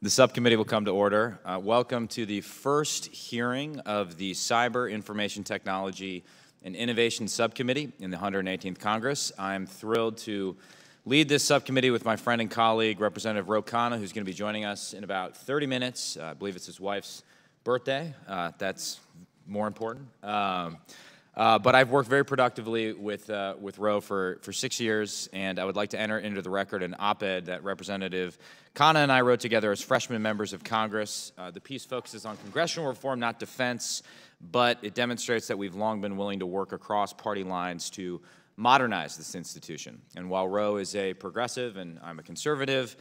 The subcommittee will come to order. Welcome to the first hearing of the Cyber Information Technology and Innovation Subcommittee in the 118th Congress. I'm thrilled to lead this subcommittee with my friend and colleague, Representative Ro Khanna, who's going to be joining us in about 30 minutes. I believe it's his wife's birthday. That's more important. But I've worked very productively with Ro for 6 years, and I would like to enter into the record an op-ed that Representative Khanna and I wrote together as freshman members of Congress. The piece focuses on congressional reform, not defense, but it demonstrates that we've long been willing to work across party lines to modernize this institution. And while Ro is a progressive and I'm a conservative,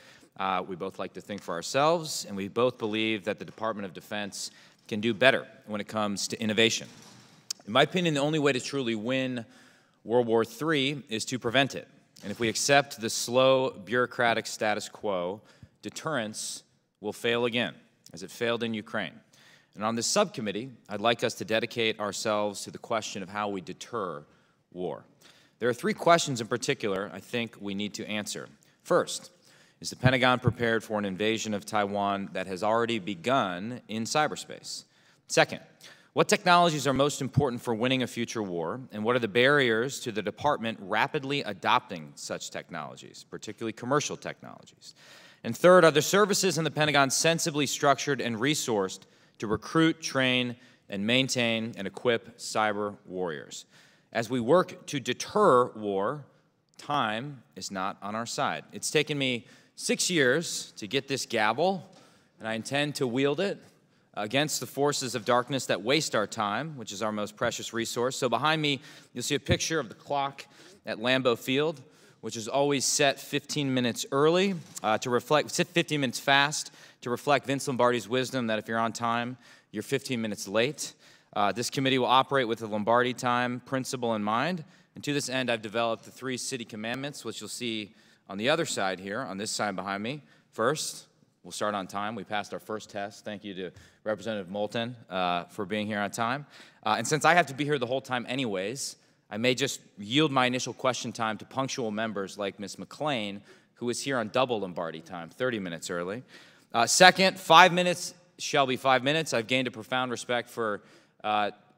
we both like to think for ourselves, and we both believe that the Department of Defense can do better when it comes to innovation. In my opinion, the only way to truly win World War III is to prevent it. And if we accept the slow, bureaucratic status quo, deterrence will fail again, as it failed in Ukraine. And on this subcommittee, I'd like us to dedicate ourselves to the question of how we deter war. There are three questions in particular I think we need to answer. First, is the Pentagon prepared for an invasion of Taiwan that has already begun in cyberspace? Second, what technologies are most important for winning a future war, and what are the barriers to the department rapidly adopting such technologies, particularly commercial technologies? And third, are the services in the Pentagon sensibly structured and resourced to recruit, train, and maintain and equip cyber warriors? As we work to deter war, time is not on our side. It's taken me 6 years to get this gavel, and I intend to wield it against the forces of darkness that waste our time, which is our most precious resource. So behind me, you'll see a picture of the clock at Lambeau Field, which is always set 15 minutes early to reflect, set 15 minutes fast to reflect Vince Lombardi's wisdom that if you're on time, you're 15 minutes late. This committee will operate with the Lombardi time principle in mind. And to this end, I've developed the 3 city commandments, which you'll see on the other side here, on this side behind me. First, we'll start on time. We passed our first test. Thank you to Representative Moulton for being here on time. And since I have to be here the whole time anyways, I may just yield my initial question time to punctual members like Ms. McClain, who is here on double Lombardi time, 30 minutes early. Second, 5 minutes shall be 5 minutes. I've gained a profound respect for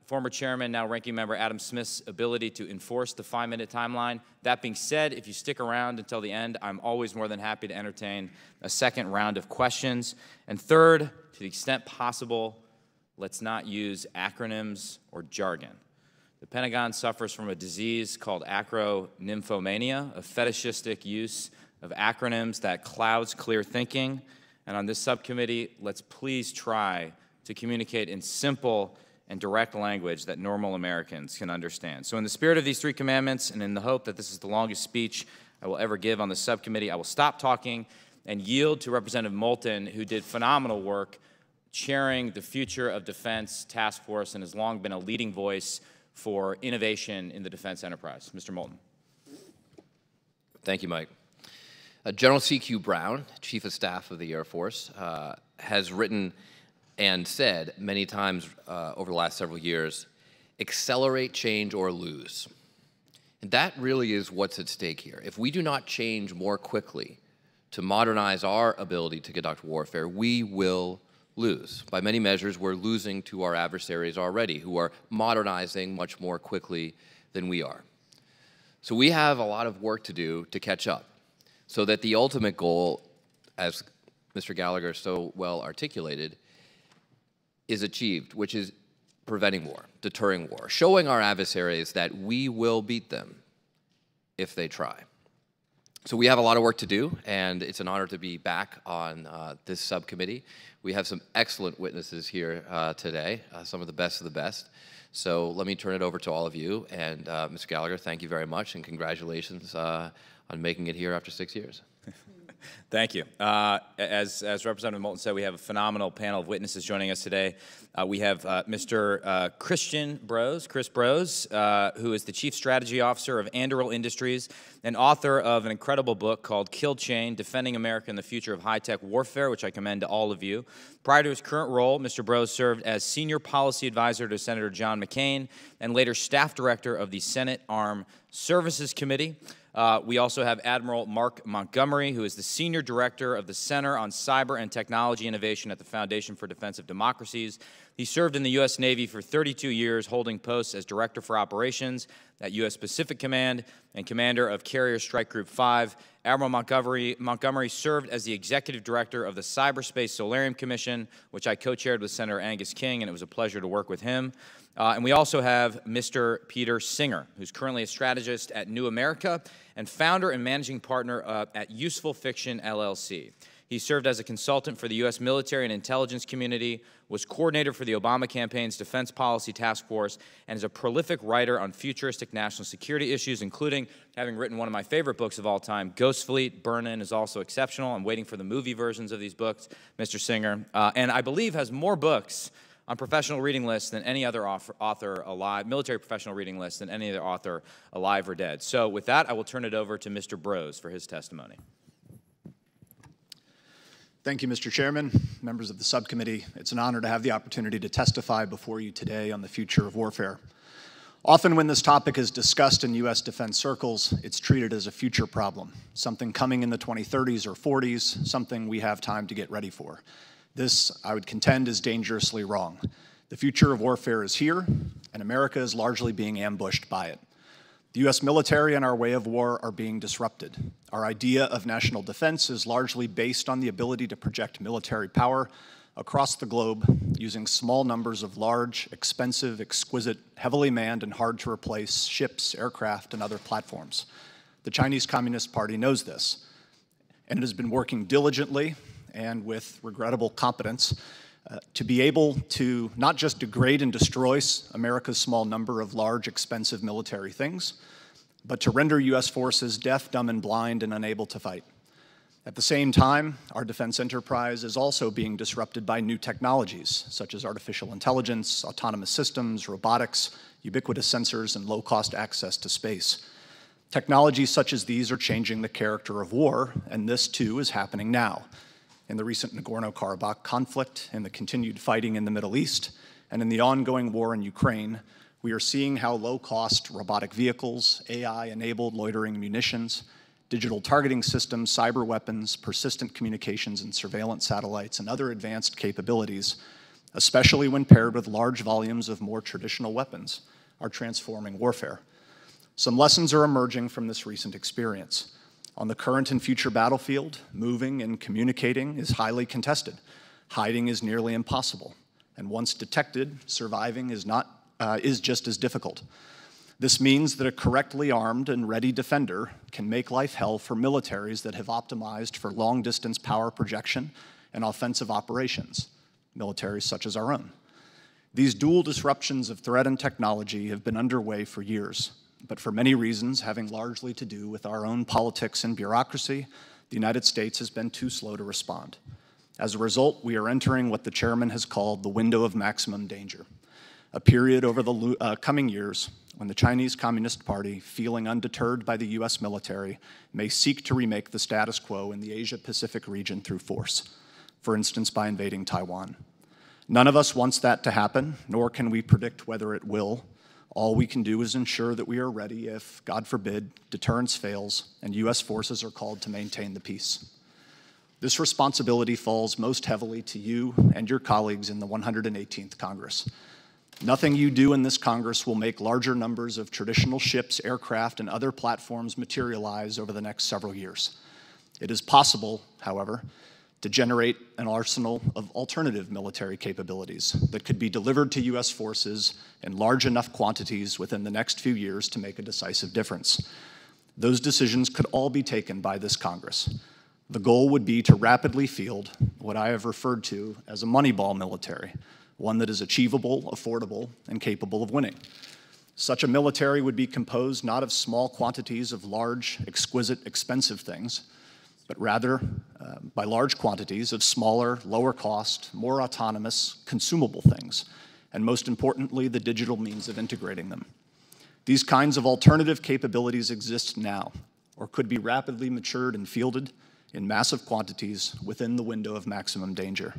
former chairman, now ranking member Adam Smith's ability to enforce the 5-minute timeline. That being said, if you stick around until the end, I'm always more than happy to entertain a second round of questions. And third, to the extent possible, let's not use acronyms or jargon. The Pentagon suffers from a disease called acronymphomania, a fetishistic use of acronyms that clouds clear thinking. And on this subcommittee, let's please try to communicate in simple and direct language that normal Americans can understand. So in the spirit of these 3 commandments, and in the hope that this is the longest speech I will ever give on the subcommittee, I will stop talking and yield to Representative Moulton, who did phenomenal work chairing the Future of Defense Task Force and has long been a leading voice for innovation in the defense enterprise. Mr. Moulton. Thank you, Mike. General C.Q. Brown, Chief of Staff of the Air Force, has written and said many times over the last several years, accelerate change or lose. And that really is what's at stake here. If we do not change more quickly to modernize our ability to conduct warfare, we will lose. By many measures, we're losing to our adversaries already, who are modernizing much more quickly than we are. So we have a lot of work to do to catch up, so that the ultimate goal, as Mr. Gallagher so well articulated, is achieved, which is preventing war, deterring war, showing our adversaries that we will beat them if they try. So we have a lot of work to do, and it's an honor to be back on this subcommittee. We have some excellent witnesses here today, some of the best. So let me turn it over to all of you, and Mr. Gallagher, thank you very much, and congratulations on making it here after 6 years. Thank you. As Representative Moulton said, we have a phenomenal panel of witnesses joining us today. We have Mr. Chris Brose, who is the Chief Strategy Officer of Anduril Industries and author of an incredible book called Kill Chain, Defending America in the Future of High-Tech Warfare, which I commend to all of you. Prior to his current role, Mr. Brose served as Senior Policy Advisor to Senator John McCain and later Staff Director of the Senate Armed Services Committee. We also have Admiral Mark Montgomery, who is the Senior Director of the Center on Cyber and Technology Innovation at the Foundation for Defensive Democracies. He served in the U.S. Navy for 32 years, holding posts as Director for Operations at U.S. Pacific Command and Commander of Carrier Strike Group 5. Admiral Montgomery served as the Executive Director of the Cyberspace Solarium Commission, which I co-chaired with Senator Angus King, and it was a pleasure to work with him. And we also have Mr. Peter Singer, who's currently a strategist at New America and founder and managing partner at Useful Fiction, LLC. He served as a consultant for the U.S. military and intelligence community, was coordinator for the Obama campaign's Defense Policy Task Force, and is a prolific writer on futuristic national security issues, including having written one of my favorite books of all time, Ghost Fleet. Burn-In is also exceptional. I'm waiting for the movie versions of these books, Mr. Singer. And I believe has more books on professional reading lists than any other author alive, military professional reading lists than any other author alive or dead. So with that, I will turn it over to Mr. Brose for his testimony. Thank you, Mr. Chairman, members of the subcommittee. It's an honor to have the opportunity to testify before you today on the future of warfare. Often when this topic is discussed in U.S. defense circles, it's treated as a future problem, something coming in the 2030s or 40s, something we have time to get ready for. This, I would contend, is dangerously wrong. The future of warfare is here, and America is largely being ambushed by it. The U.S. military and our way of war are being disrupted. Our idea of national defense is largely based on the ability to project military power across the globe using small numbers of large, expensive, exquisite, heavily manned, and hard-to-replace ships, aircraft, and other platforms. The Chinese Communist Party knows this, and it has been working diligently and with regrettable competence to be able to not just degrade and destroy America's small number of large, expensive military things, but to render U.S. forces deaf, dumb, and blind and unable to fight. At the same time, our defense enterprise is also being disrupted by new technologies, such as artificial intelligence, autonomous systems, robotics, ubiquitous sensors, and low-cost access to space. Technologies such as these are changing the character of war, and this, too, is happening now. In the recent Nagorno-Karabakh conflict, in the continued fighting in the Middle East, and in the ongoing war in Ukraine, we are seeing how low-cost robotic vehicles, AI-enabled loitering munitions, digital targeting systems, cyber weapons, persistent communications and surveillance satellites, and other advanced capabilities, especially when paired with large volumes of more traditional weapons, are transforming warfare. Some lessons are emerging from this recent experience. On the current and future battlefield, moving and communicating is highly contested. Hiding is nearly impossible. And once detected, surviving is just as difficult. This means that a correctly armed and ready defender can make life hell for militaries that have optimized for long-distance power projection and offensive operations, militaries such as our own. These dual disruptions of threat and technology have been underway for years, but for many reasons, having largely to do with our own politics and bureaucracy, the United States has been too slow to respond. As a result, we are entering what the chairman has called the window of maximum danger, a period over the coming years when the Chinese Communist Party, feeling undeterred by the U.S. military, may seek to remake the status quo in the Asia-Pacific region through force, for instance, by invading Taiwan. None of us wants that to happen, nor can we predict whether it will. All we can do is ensure that we are ready if, God forbid, deterrence fails and U.S. forces are called to maintain the peace. This responsibility falls most heavily to you and your colleagues in the 118th Congress. Nothing you do in this Congress will make larger numbers of traditional ships, aircraft, and other platforms materialize over the next several years. It is possible, however, to generate an arsenal of alternative military capabilities that could be delivered to U.S. forces in large enough quantities within the next few years to make a decisive difference. Those decisions could all be taken by this Congress. The goal would be to rapidly field what I have referred to as a Moneyball military, one that is achievable, affordable, and capable of winning. Such a military would be composed not of small quantities of large, exquisite, expensive things, but rather by large quantities of smaller, lower cost, more autonomous, consumable things, and most importantly, the digital means of integrating them. These kinds of alternative capabilities exist now, or could be rapidly matured and fielded in massive quantities within the window of maximum danger.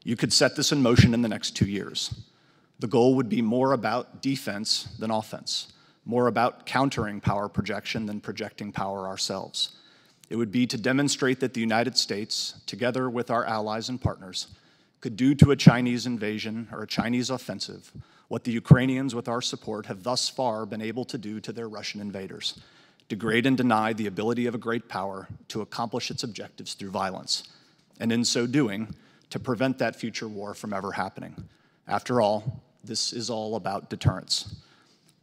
You could set this in motion in the next 2 years. The goal would be more about defense than offense, more about countering power projection than projecting power ourselves. It would be to demonstrate that the United States, together with our allies and partners, could do to a Chinese invasion or a Chinese offensive what the Ukrainians, with our support, have thus far been able to do to their Russian invaders: degrade and deny the ability of a great power to accomplish its objectives through violence, and in so doing, to prevent that future war from ever happening. After all, this is all about deterrence.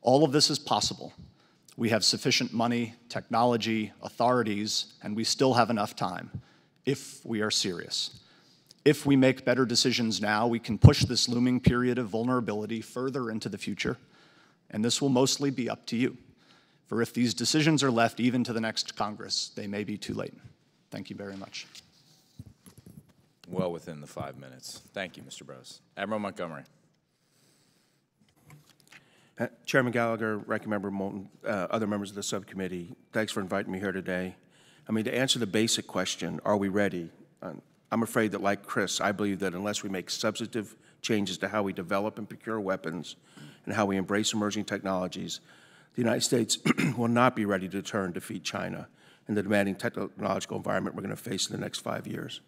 All of this is possible. We have sufficient money, technology, authorities, and we still have enough time, if we are serious. If we make better decisions now, we can push this looming period of vulnerability further into the future, and this will mostly be up to you. For if these decisions are left even to the next Congress, they may be too late. Thank you very much. Well within the 5 minutes. Thank you, Mr. Brose. Admiral Montgomery. Chairman Gallagher, Ranking Member Moulton, other members of the subcommittee, thanks for inviting me here today. I mean, to answer the basic question, are we ready? I'm afraid that, like Chris, I believe that unless we make substantive changes to how we develop and procure weapons and how we embrace emerging technologies, the United States will not be ready to deter and defeat China in the demanding technological environment we're going to face in the next 5 years.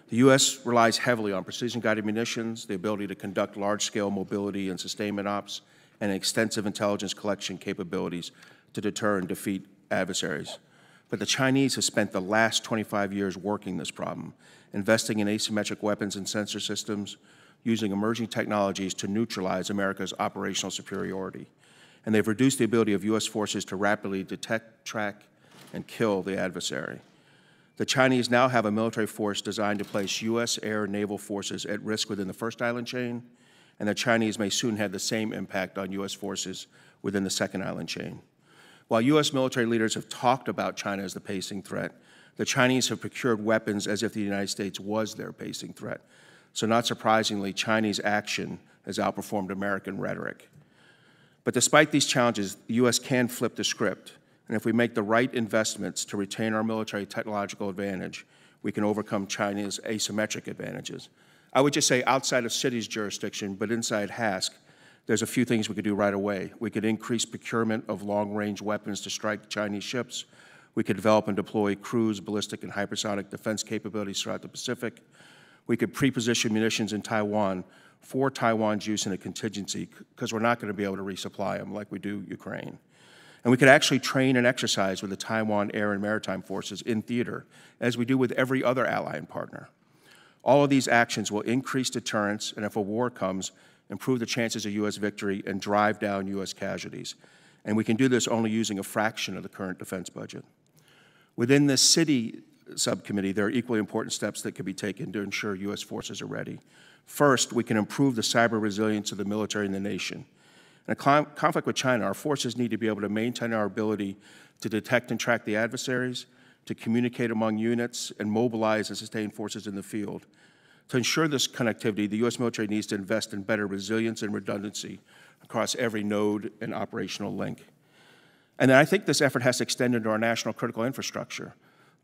The U.S. relies heavily on precision-guided munitions, the ability to conduct large-scale mobility and sustainment ops, and extensive intelligence collection capabilities to deter and defeat adversaries. But the Chinese have spent the last 25 years working this problem, investing in asymmetric weapons and sensor systems, using emerging technologies to neutralize America's operational superiority. And they've reduced the ability of U.S. forces to rapidly detect, track, and kill the adversary. The Chinese now have a military force designed to place U.S. air and naval forces at risk within the first island chain, and the Chinese may soon have the same impact on U.S. forces within the second island chain. While U.S. military leaders have talked about China as the pacing threat, the Chinese have procured weapons as if the United States was their pacing threat. So not surprisingly, Chinese action has outperformed American rhetoric. But despite these challenges, the U.S. can flip the script, and if we make the right investments to retain our military technological advantage, we can overcome China's asymmetric advantages. I would just say outside of CITI's jurisdiction, but inside HASC, there's a few things we could do right away. We could increase procurement of long-range weapons to strike Chinese ships. We could develop and deploy cruise, ballistic, and hypersonic defense capabilities throughout the Pacific. We could pre-position munitions in Taiwan for Taiwan's use in a contingency, because we're not going to be able to resupply them like we do Ukraine. And we could actually train and exercise with the Taiwan Air and Maritime Forces in theater, as we do with every other ally and partner. All of these actions will increase deterrence, and if a war comes, improve the chances of U.S. victory and drive down U.S. casualties. And we can do this only using a fraction of the current defense budget. Within the CITI subcommittee, there are equally important steps that can be taken to ensure U.S. forces are ready. First, we can improve the cyber resilience of the military and the nation. In a conflict with China, our forces need to be able to maintain our ability to detect and track the adversaries, to communicate among units, and mobilize and sustain forces in the field. To ensure this connectivity, the U.S. military needs to invest in better resilience and redundancy across every node and operational link. And I think this effort has to extend into our national critical infrastructure.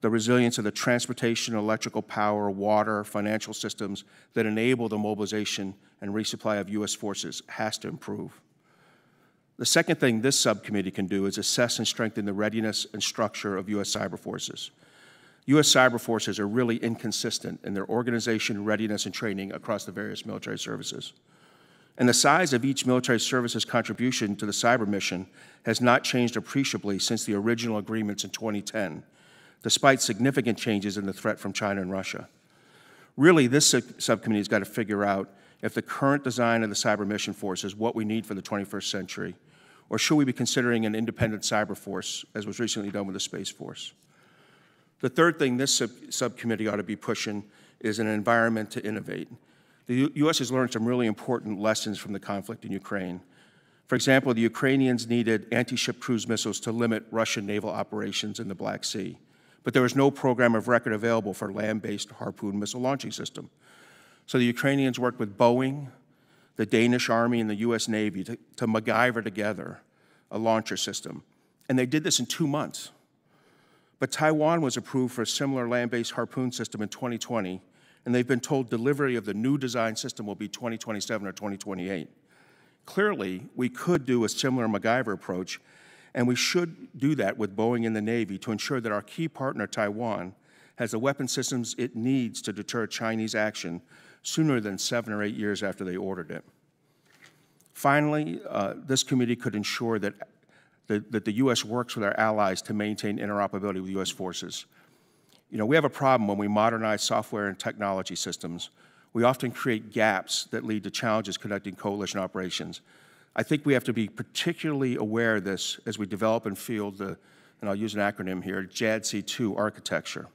The resilience of the transportation, electrical power, water, financial systems that enable the mobilization and resupply of U.S. forces has to improve. The second thing this subcommittee can do is assess and strengthen the readiness and structure of U.S. cyber forces. U.S. cyber forces are really inconsistent in their organization, readiness, and training across the various military services. And the size of each military service's contribution to the cyber mission has not changed appreciably since the original agreements in 2010, despite significant changes in the threat from China and Russia. Really, this subcommittee has got to figure out if the current design of the cyber mission force is what we need for the 21st century, or should we be considering an independent cyber force, as was recently done with the Space Force? The third thing this subcommittee ought to be pushing is an environment to innovate. The U.S. has learned some really important lessons from the conflict in Ukraine. For example, the Ukrainians needed anti-ship cruise missiles to limit Russian naval operations in the Black Sea, but there was no program of record available for land-based Harpoon missile launching system. So the Ukrainians worked with Boeing, the Danish Army, and the U.S. Navy to MacGyver together a launcher system. And they did this in 2 months. But Taiwan was approved for a similar land-based Harpoon system in 2020, and they've been told delivery of the new design system will be 2027 or 2028. Clearly, we could do a similar MacGyver approach, and we should do that with Boeing and the Navy to ensure that our key partner, Taiwan, has the weapon systems it needs to deter Chinese action sooner than 7 or 8 years after they ordered it. Finally, this committee could ensure that the U.S. works with our allies to maintain interoperability with U.S. forces. You know, we have a problem when we modernize software and technology systems. We often create gaps that lead to challenges conducting coalition operations. I think we have to be particularly aware of this as we develop and field the, and I'll use an acronym here, JADC2 architecture.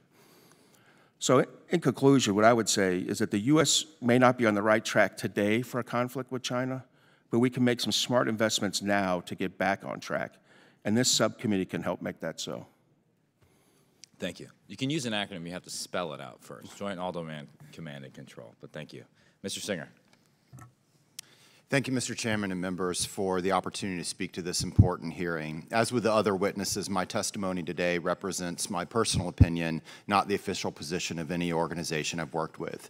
So in conclusion, what I would say is that the U.S. may not be on the right track today for a conflict with China, but we can make some smart investments now to get back on track. And this subcommittee can help make that so. Thank you. You can use an acronym. You have to spell it out first. Joint All-Domain Command and Control. But thank you. Mr. Singer. Thank you, Mr. Chairman and members, for the opportunity to speak to this important hearing. As with the other witnesses, my testimony today represents my personal opinion, not the official position of any organization I've worked with.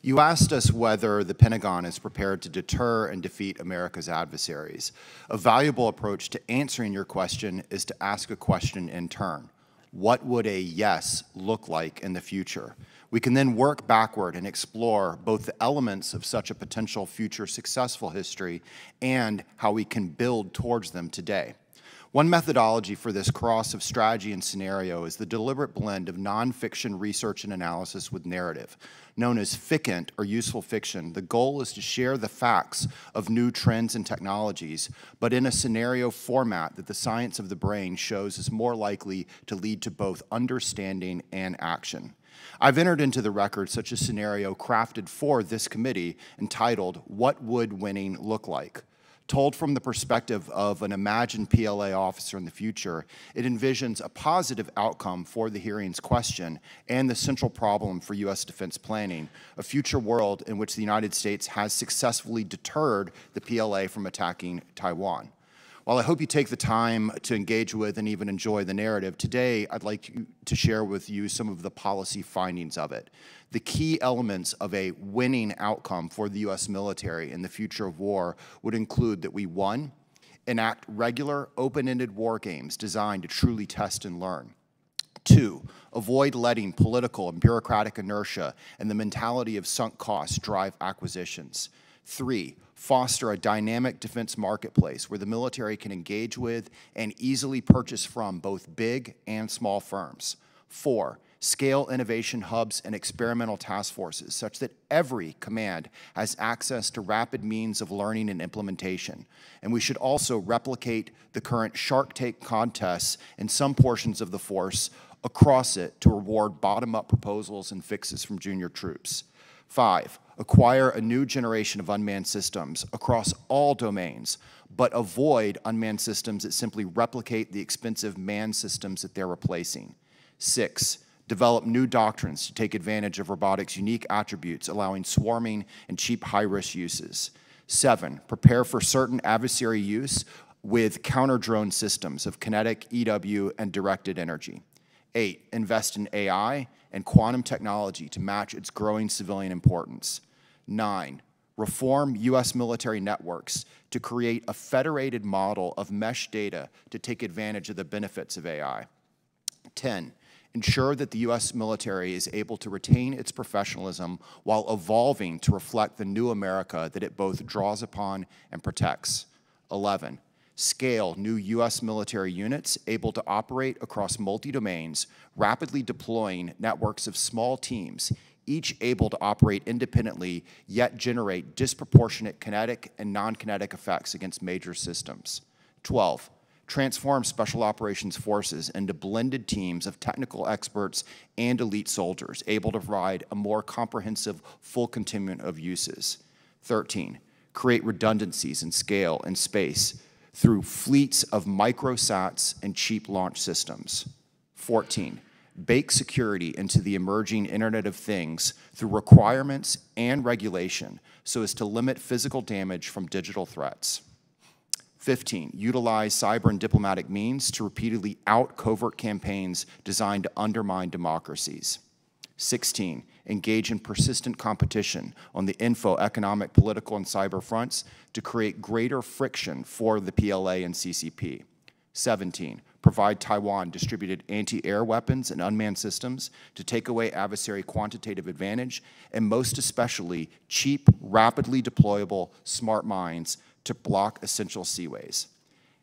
You asked us whether the Pentagon is prepared to deter and defeat America's adversaries. A valuable approach to answering your question is to ask a question in turn. What would a yes look like in the future? We can then work backward and explore both the elements of such a potential future successful history and how we can build towards them today. One methodology for this cross of strategy and scenario is the deliberate blend of nonfiction research and analysis with narrative. Known as ficant or useful fiction, the goal is to share the facts of new trends and technologies, but in a scenario format that the science of the brain shows is more likely to lead to both understanding and action. I've entered into the record such a scenario crafted for this committee entitled, "What Would Winning Look Like?" Told from the perspective of an imagined PLA officer in the future, it envisions a positive outcome for the hearing's question and the central problem for U.S. defense planning, a future world in which the United States has successfully deterred the PLA from attacking Taiwan. While I hope you take the time to engage with and even enjoy the narrative, today I'd like to share with you some of the policy findings of it. The key elements of a winning outcome for the U.S. military in the future of war would include that we, 1, enact regular, open-ended war games designed to truly test and learn. 2, avoid letting political and bureaucratic inertia and the mentality of sunk costs drive acquisitions. 3, foster a dynamic defense marketplace where the military can engage with and easily purchase from both big and small firms. 4, scale innovation hubs and experimental task forces such that every command has access to rapid means of learning and implementation. And we should also replicate the current Shark Tank contests in some portions of the force across it to reward bottom-up proposals and fixes from junior troops. 5, acquire a new generation of unmanned systems across all domains, but avoid unmanned systems that simply replicate the expensive manned systems that they're replacing. 6, develop new doctrines to take advantage of robotics' unique attributes, allowing swarming and cheap high-risk uses. 7, prepare for certain adversary use with counter-drone systems of kinetic, EW, and directed energy. 8, invest in AI and quantum technology to match its growing civilian importance. 9, reform U.S. military networks to create a federated model of mesh data to take advantage of the benefits of AI. 10, ensure that the U.S. military is able to retain its professionalism while evolving to reflect the new America that it both draws upon and protects. 11, scale new U.S. military units able to operate across multi-domains, rapidly deploying networks of small teams, each able to operate independently, yet generate disproportionate kinetic and non-kinetic effects against major systems. 12, transform special operations forces into blended teams of technical experts and elite soldiers, able to provide a more comprehensive full continuum of uses. 13, create redundancies in scale and space through fleets of microsats and cheap launch systems. 14, bake security into the emerging Internet of Things through requirements and regulation so as to limit physical damage from digital threats. 15, utilize cyber and diplomatic means to repeatedly out covert campaigns designed to undermine democracies. 16, engage in persistent competition on the info, economic, political, and cyber fronts to create greater friction for the PLA and CCP. 17, provide Taiwan distributed anti-air weapons and unmanned systems to take away adversary quantitative advantage, and most especially cheap, rapidly deployable smart mines to block essential seaways.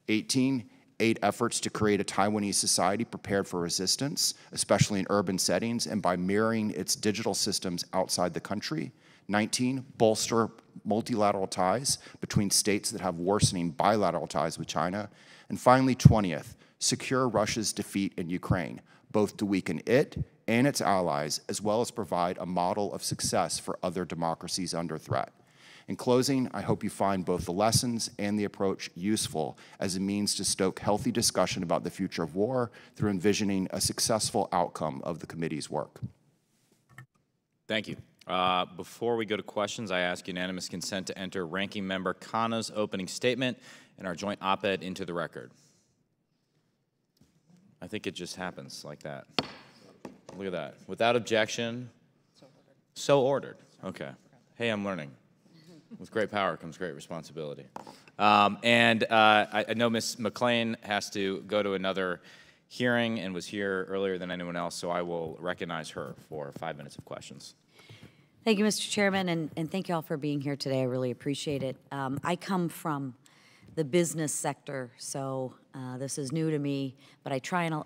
18, aid efforts to create a Taiwanese society prepared for resistance, especially in urban settings, and by mirroring its digital systems outside the country. 19, bolster multilateral ties between states that have worsening bilateral ties with China. And finally, 20th, secure Russia's defeat in Ukraine, both to weaken it and its allies, as well as provide a model of success for other democracies under threat. In closing, I hope you find both the lessons and the approach useful as a means to stoke healthy discussion about the future of war through envisioning a successful outcome of the committee's work. Thank you. Before we go to questions, I ask unanimous consent to enter Ranking Member Khanna's opening statement and our joint op-ed into the record. I think it just happens like that. Look at that. Without objection. So ordered. Okay. Hey, I'm learning. With great power comes great responsibility. I know Ms. McClain has to go to another hearing and was here earlier than anyone else, so I will recognize her for 5 minutes of questions. Thank you, Mr. Chairman, and thank you all for being here today. I really appreciate it. I come from the business sector, so this is new to me, but I try and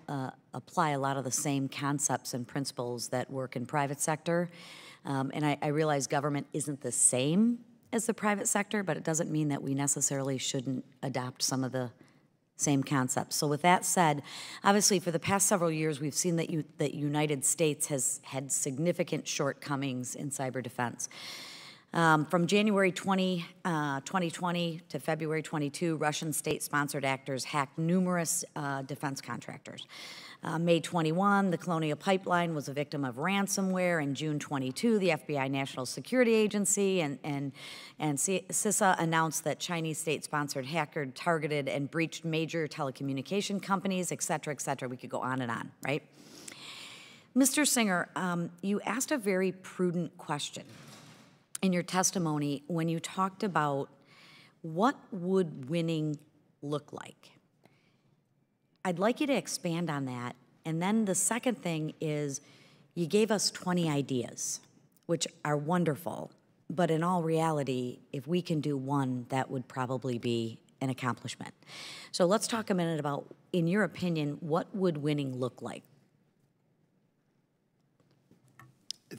apply a lot of the same concepts and principles that work in private sector. And I realize government isn't the same as the private sector, but it doesn't mean that we necessarily shouldn't adopt some of the same concepts. So with that said, obviously for the past several years, we've seen that United States has had significant shortcomings in cyber defense. From January 2020 to February 22, Russian state-sponsored actors hacked numerous defense contractors. May 21, the Colonial Pipeline was a victim of ransomware. In June 22, the FBI National Security Agency and CISA announced that Chinese state-sponsored hacker targeted and breached major telecommunication companies, et cetera, et cetera. We could go on, right? Mr. Singer, you asked a very prudent question in your testimony when you talked about what would winning look like. I'd like you to expand on that. And then the second thing is you gave us 20 ideas, which are wonderful. But in all reality, if we can do one, that would probably be an accomplishment. So let's talk a minute about, in your opinion, what would winning look like?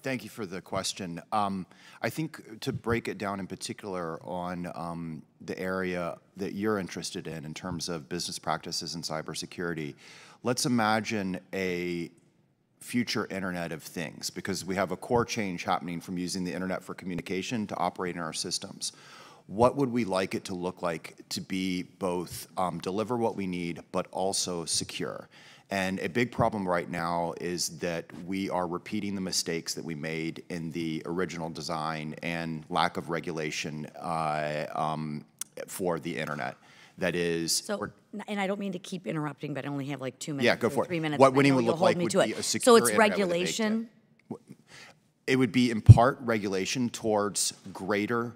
Thank you for the question. I think to break it down in particular on the area that you're interested in terms of business practices and cybersecurity, let's imagine a future Internet of Things, because we have a core change happening from using the Internet for communication to operating our systems. What would we like it to look like to be both deliver what we need, but also secure? And a big problem right now is that we are repeating the mistakes that we made in the original design and lack of regulation for the Internet. That is, so, and I don't mean to keep interrupting, but I only have like 2 minutes. Yeah, go for it. 3 minutes. What winning would look like would be a secure So it's regulation? It would be in part regulation towards greater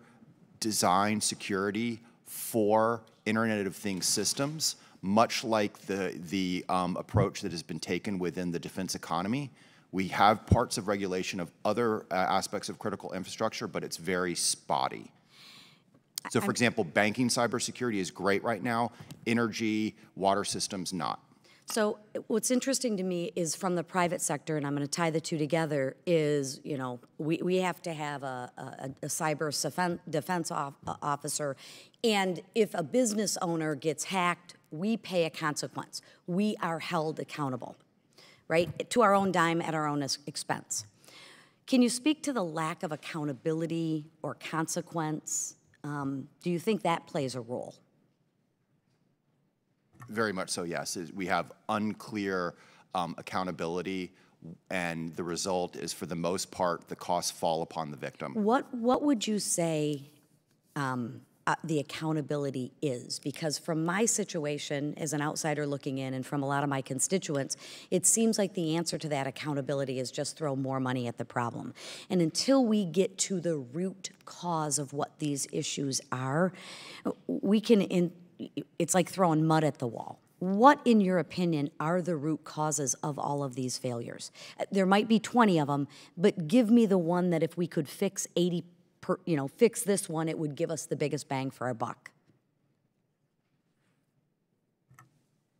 design security for Internet of Things systems, much like the approach that has been taken within the defense economy. We have parts of regulation of other aspects of critical infrastructure, but it's very spotty. So, for example, banking cybersecurity is great right now. Energy, water systems, not. So what's interesting to me is from the private sector, and I'm going to tie the two together, is, you know, we have to have a cyber defense officer, and if a business owner gets hacked, we pay a consequence. We are held accountable, right, to our own dime at our own expense. Can you speak to the lack of accountability or consequence? Do you think that plays a role? Very much so, yes. We have unclear accountability, and the result is, for the most part, the costs fall upon the victim. What would you say, the accountability is. Because from my situation as an outsider looking in and from a lot of my constituents, it seems like the answer to that accountability is just throw more money at the problem. And until we get to the root cause of what these issues are, we can, it's like throwing mud at the wall. What, in your opinion, are the root causes of all of these failures? There might be 20 of them, but give me the one that if we could fix fix this one, it would give us the biggest bang for our buck.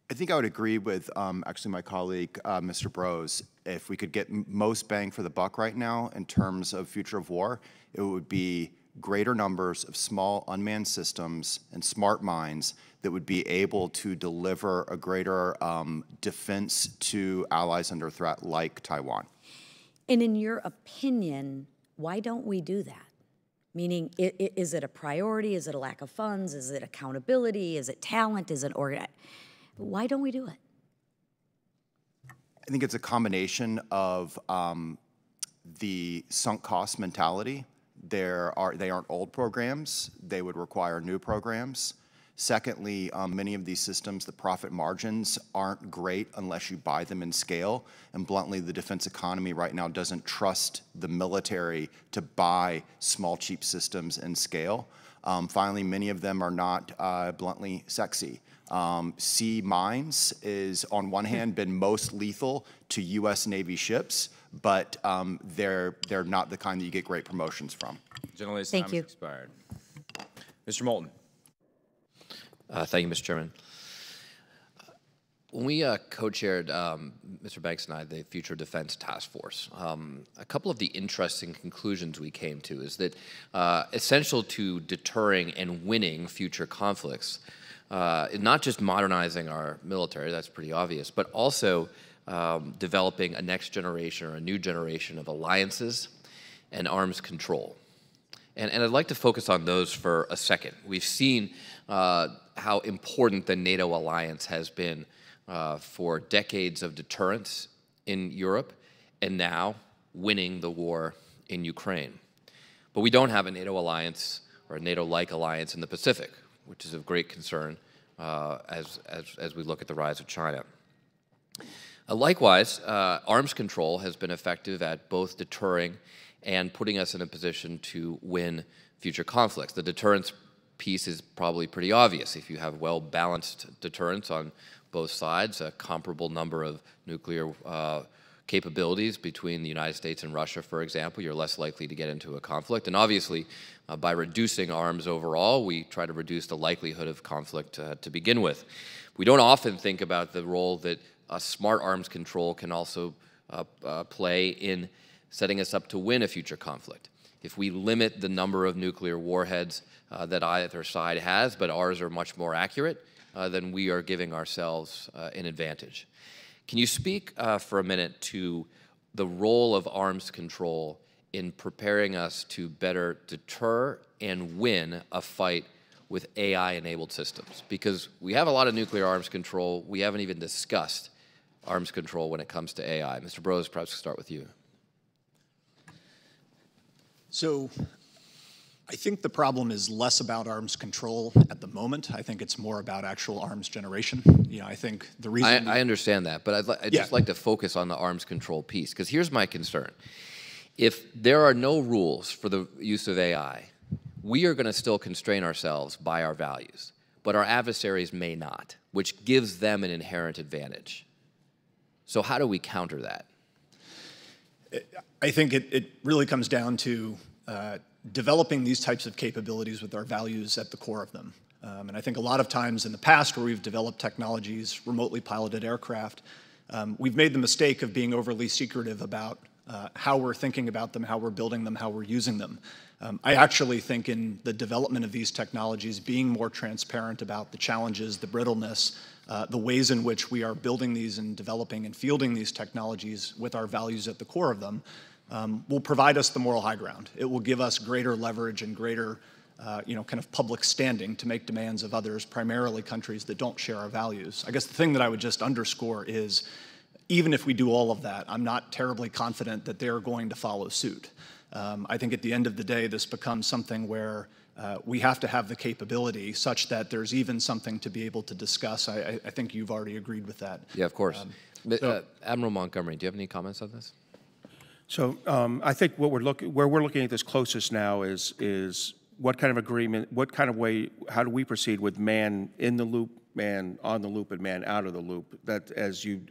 I think I would agree with actually my colleague, Mr. Brose. If we could get most bang for the buck right now in terms of future of war, it would be greater numbers of small unmanned systems and smart mines that would be able to deliver a greater defense to allies under threat like Taiwan. And in your opinion, why don't we do that? Meaning, is it a priority? Is it a lack of funds? Is it accountability? Is it talent? Is it why don't we do it? I think it's a combination of the sunk cost mentality. They aren't old programs. They would require new programs. Secondly, many of these systems, the profit margins aren't great unless you buy them in scale. And bluntly, the defense economy right now doesn't trust the military to buy small, cheap systems in scale. Finally, many of them are not, bluntly, sexy. Sea mines is, on one hand, been most lethal to U.S. Navy ships, but they're not the kind that you get great promotions from. Gentleman's time has expired. Mr. Moulton. Thank you, Mr. Chairman. When we co-chaired, Mr. Banks and I, the Future Defense Task Force, a couple of the interesting conclusions we came to is that essential to deterring and winning future conflicts is not just modernizing our military, that's pretty obvious, but also developing a next generation or a new generation of alliances and arms control. And I'd like to focus on those for a second. We've seen how important the NATO alliance has been for decades of deterrence in Europe and now winning the war in Ukraine. But we don't have a NATO alliance or a NATO-like alliance in the Pacific, which is of great concern as we look at the rise of China. Likewise, arms control has been effective at both deterring and putting us in a position to win future conflicts. The deterrence piece is probably pretty obvious. If you have well-balanced deterrence on both sides, a comparable number of nuclear capabilities between the United States and Russia, for example, you're less likely to get into a conflict. And obviously, by reducing arms overall, we try to reduce the likelihood of conflict to begin with. We don't often think about the role that smart arms control can also play in setting us up to win a future conflict. If we limit the number of nuclear warheads that either side has, but ours are much more accurate, then we are giving ourselves an advantage. Can you speak for a minute to the role of arms control in preparing us to better deter and win a fight with AI-enabled systems? Because we have a lot of nuclear arms control. We haven't even discussed arms control when it comes to AI. Mr. Brose, perhaps we'll start with you. So I think the problem is less about arms control at the moment. I think it's more about actual arms generation. You know, I think the reason I understand that, but I'd just like to focus on the arms control piece, because here's my concern. If there are no rules for the use of AI, we are going to still constrain ourselves by our values, but our adversaries may not, which gives them an inherent advantage. So how do we counter that? I think it really comes down to developing these types of capabilities with our values at the core of them. And I think a lot of times in the past where we've developed technologies, remotely piloted aircraft, we've made the mistake of being overly secretive about how we're thinking about them, how we're building them, how we're using them. I actually think in the development of these technologies, being more transparent about the challenges, the brittleness, the ways in which we are building these and developing and fielding these technologies with our values at the core of them will provide us the moral high ground. It will give us greater leverage and greater kind of public standing to make demands of others, primarily countries that don't share our values. I guess the thing that I would just underscore is, even if we do all of that, I'm not terribly confident that they're going to follow suit. I think at the end of the day, this becomes something where we have to have the capability such that there's even something to be able to discuss. I think you've already agreed with that. Yeah, of course. Admiral Montgomery, do you have any comments on this? So I think where we're looking at this closest now is what kind of agreement, what kind of way, how do we proceed with man in the loop, man on the loop, and man out of the loop, that as you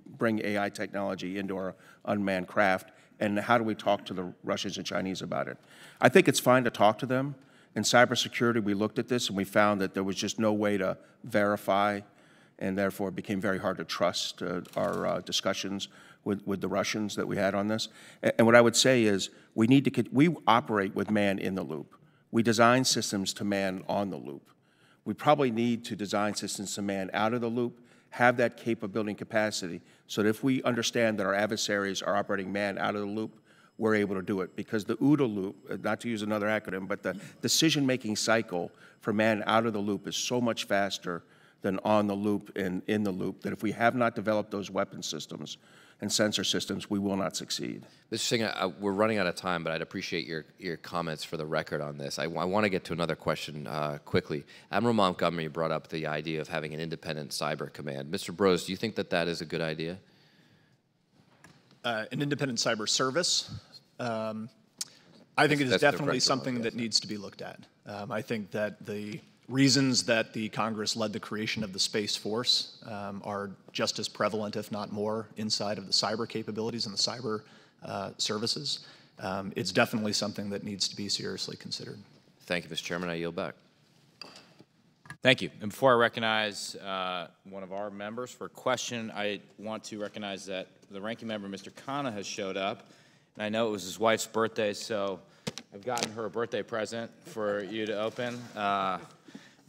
bring AI technology into our unmanned craft, and how do we talk to the Russians and Chinese about it? I think it's fine to talk to them. In cybersecurity, we looked at this and we found that there was just no way to verify, and therefore it became very hard to trust our discussions with the Russians that we had on this. And what I would say is we operate with man in the loop. We design systems to man on the loop. We probably need to design systems to man out of the loop, have that capability and capacity, so that if we understand that our adversaries are operating man out of the loop, we're able to do it. Because the OODA loop, not to use another acronym, but the decision-making cycle for man out of the loop is so much faster than on the loop and in the loop, that if we have not developed those weapon systems and sensor systems, we will not succeed. Mr. Singh, we're running out of time, but I'd appreciate your comments for the record on this. I want to get to another question quickly. Admiral Montgomery brought up the idea of having an independent cyber command. Mr. Brose, do you think that that is a good idea? An independent cyber service, I think it is definitely something that needs to be looked at. I think that the reasons that the Congress led the creation of the Space Force are just as prevalent, if not more, inside of the cyber capabilities and the cyber services. It's definitely something that needs to be seriously considered. Thank you, Mr. Chairman. I yield back. Thank you. And before I recognize one of our members for a question, I want to recognize that the ranking member, Mr. Khanna, has showed up. And I know it was his wife's birthday, so I've gotten her a birthday present for you to open.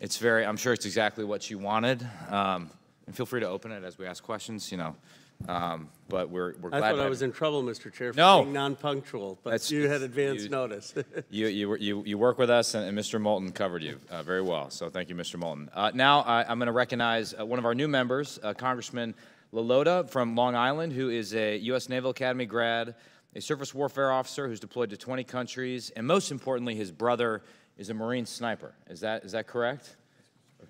It's I'm sure it's exactly what she wanted. And feel free to open it as we ask questions, you know. But we're glad. I thought I was in trouble, Mr. Chair, for being non-punctual, but you had advance notice. you work with us, and Mr. Moulton covered you very well. So thank you, Mr. Moulton. Now I'm going to recognize one of our new members, Congressman Lalota from Long Island, who is a U.S. Naval Academy grad, a surface warfare officer who's deployed to 20 countries, and most importantly, his brother is a Marine sniper. Is that correct?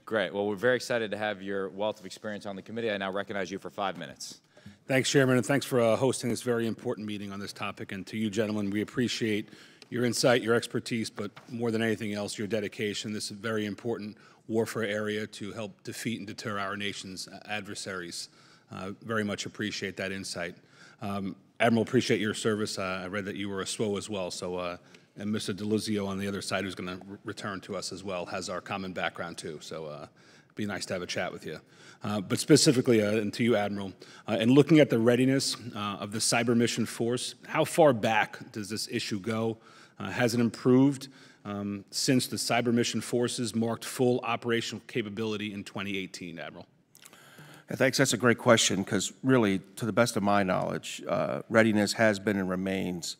Great. Well, we're very excited to have your wealth of experience on the committee. I now recognize you for 5 minutes. Thanks, Chairman, and thanks for hosting this very important meeting on this topic. And to you, gentlemen, we appreciate your insight, your expertise, but more than anything else, your dedication. This is a very important warfare area to help defeat and deter our nation's adversaries. Very much appreciate that insight. Admiral, appreciate your service. I read that you were a SWO as well, so and Mr. DeLuzio on the other side, who's going to return to us as well, has our common background too. So it'd be nice to have a chat with you. But specifically, and to you, Admiral, in looking at the readiness of the cyber mission force, how far back does this issue go? Has it improved since the cyber mission forces marked full operational capability in 2018, Admiral? Thanks. That's a great question, because really, to the best of my knowledge, readiness has been and remains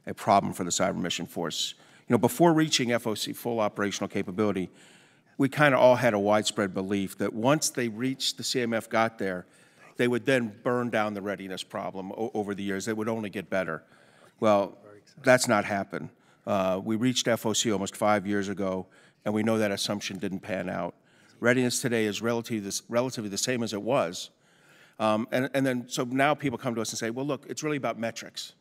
a problem for the cyber mission force. You know, before reaching FOC, full operational capability, we kind of all had a widespread belief that once they reached, the CMF got there, they would then burn down the readiness problem over the years. It would only get better. Well, that's not happened. We reached FOC almost 5 years ago, and we know that assumption didn't pan out. Readiness today is relatively the same as it was. So now people come to us and say, well, look, it's really about metrics.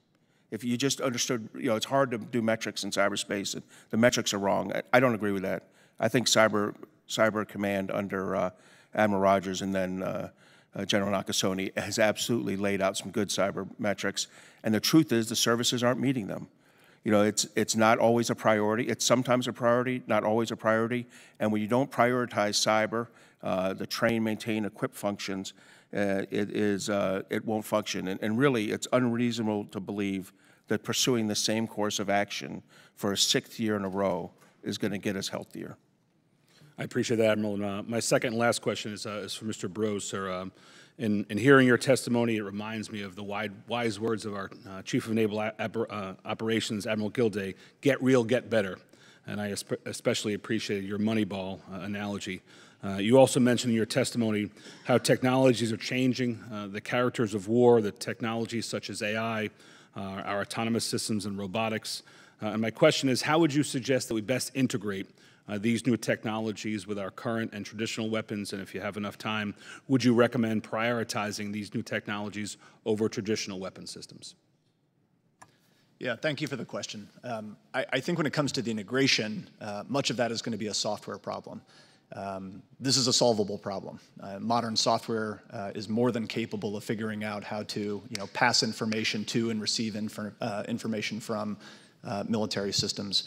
If you just understood, you know, it's hard to do metrics in cyberspace, and the metrics are wrong. I don't agree with that. I think cyber command under Admiral Rogers and then General Nakasone has absolutely laid out some good cyber metrics. And the truth is the services aren't meeting them. You know, it's not always a priority. It's sometimes a priority, not always a priority. And when you don't prioritize cyber, the train, maintain, equip functions, it won't function. And really, it's unreasonable to believe that pursuing the same course of action for a 6th year in a row is going to get us healthier. I appreciate that, Admiral. And, my second and last question is for Mr. Brose, sir. In hearing your testimony, it reminds me of the wise words of our Chief of Naval Operations, Admiral Gilday, get real, get better. And I especially appreciated your Moneyball analogy. You also mentioned in your testimony how technologies are changing, the characters of war, the technologies such as AI, our autonomous systems and robotics. And my question is, how would you suggest that we best integrate these new technologies with our current and traditional weapons? And if you have enough time, would you recommend prioritizing these new technologies over traditional weapon systems? Yeah, thank you for the question. I think when it comes to the integration, much of that is going to be a software problem. This is a solvable problem. Modern software is more than capable of figuring out how to, pass information to and receive information from military systems.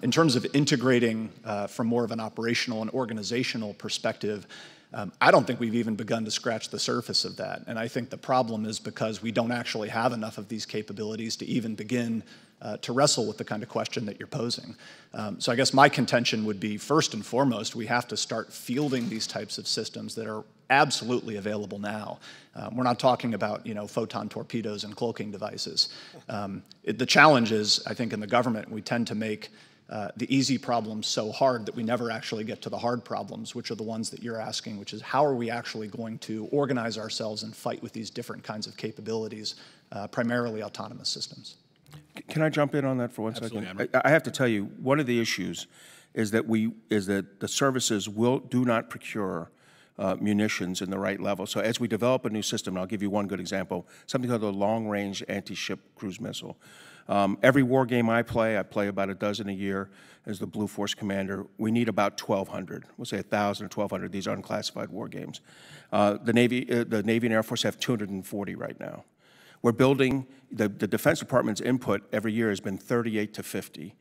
In terms of integrating from more of an operational and organizational perspective, I don't think we've even begun to scratch the surface of that. And I think the problem is because we don't actually have enough of these capabilities to even begin to wrestle with the kind of question that you're posing. So I guess my contention would be, first and foremost, we have to start fielding these types of systems that are absolutely available now. We're not talking about, photon torpedoes and cloaking devices. The challenge is, I think, in the government, we tend to make the easy problems so hard that we never actually get to the hard problems, which are the ones that you're asking, which is how are we actually going to organize ourselves and fight with these different kinds of capabilities, primarily autonomous systems. Can I jump in on that for one second? I have to tell you, one of the issues is that the services do not procure munitions in the right level. So as we develop a new system, and I'll give you one good example, something called the long-range anti-ship cruise missile. Every war game I play about a dozen a year as the Blue Force commander. We need about 1,200. We'll say 1,000 or 1,200. These are unclassified war games. The Navy and Air Force have 240 right now. We're building, the Defense Department's input every year has been 38 to 50.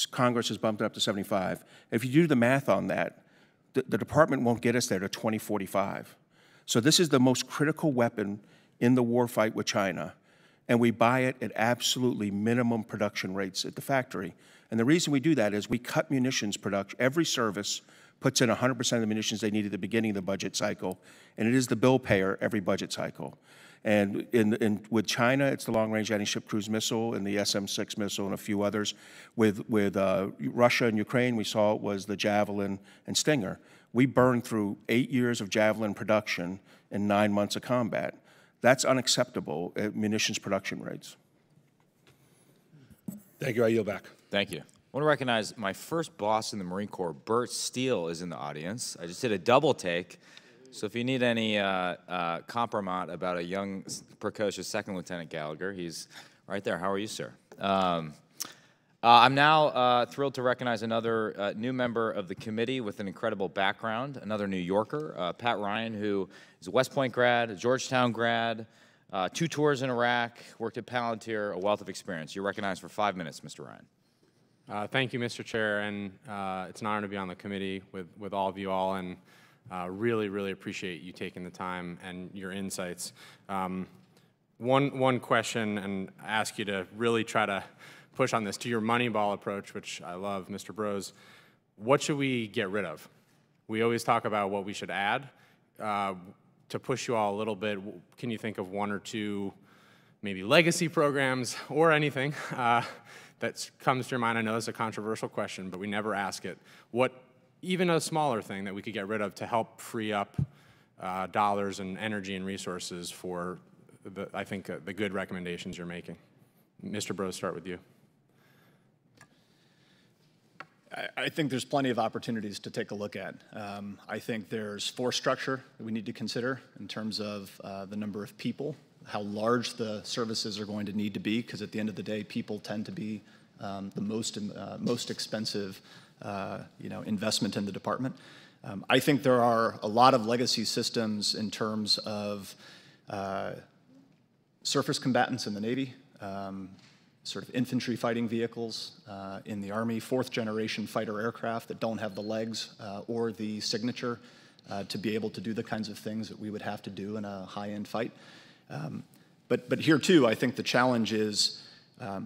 Congress has bumped it up to 75. If you do the math on that, the department won't get us there to 2045. So this is the most critical weapon in the war fight with China, and we buy it at absolutely minimum production rates at the factory. And the reason we do that is we cut munitions production. Every service puts in 100% of the munitions they need at the beginning of the budget cycle, and it is the bill payer every budget cycle. And with China, it's the long-range anti-ship cruise missile and the SM-6 missile and a few others. With Russia and Ukraine, we saw it was the Javelin and Stinger. We burned through 8 years of Javelin production in 9 months of combat. That's unacceptable at munitions production rates. Thank you. I yield back. Thank you. I want to recognize my first boss in the Marine Corps, Bert Steele, is in the audience. I just did a double take. So if you need any compromise about a young, precocious Second Lieutenant Gallagher, he's right there. How are you, sir? I'm now thrilled to recognize another new member of the committee with an incredible background, another New Yorker, Pat Ryan, who is a West Point grad, a Georgetown grad, 2 tours in Iraq, worked at Palantir, a wealth of experience. You're recognized for 5 minutes, Mr. Ryan. Thank you, Mr. Chair, and it's an honor to be on the committee with all of you all, and really, really appreciate you taking the time and your insights. One question, and I ask you to really try to push on this to your Moneyball approach, which I love, Mr. Brose. What should we get rid of? We always talk about what we should add. To push you all a little bit, can you think of 1 or 2 maybe legacy programs or anything that comes to your mind? I know it's a controversial question, but we never ask it. Even a smaller thing that we could get rid of to help free up dollars and energy and resources for, I think, the good recommendations you're making. Mr. Brose, start with you. I think there's plenty of opportunities to take a look at. I think there's force structure that we need to consider in terms of the number of people, how large the services are going to need to be, because at the end of the day, people tend to be the most expensive investment in the department. I think there are a lot of legacy systems in terms of surface combatants in the Navy, sort of infantry fighting vehicles in the Army, 4th-generation fighter aircraft that don't have the legs or the signature to be able to do the kinds of things that we would have to do in a high-end fight. But here, too, I think the challenge is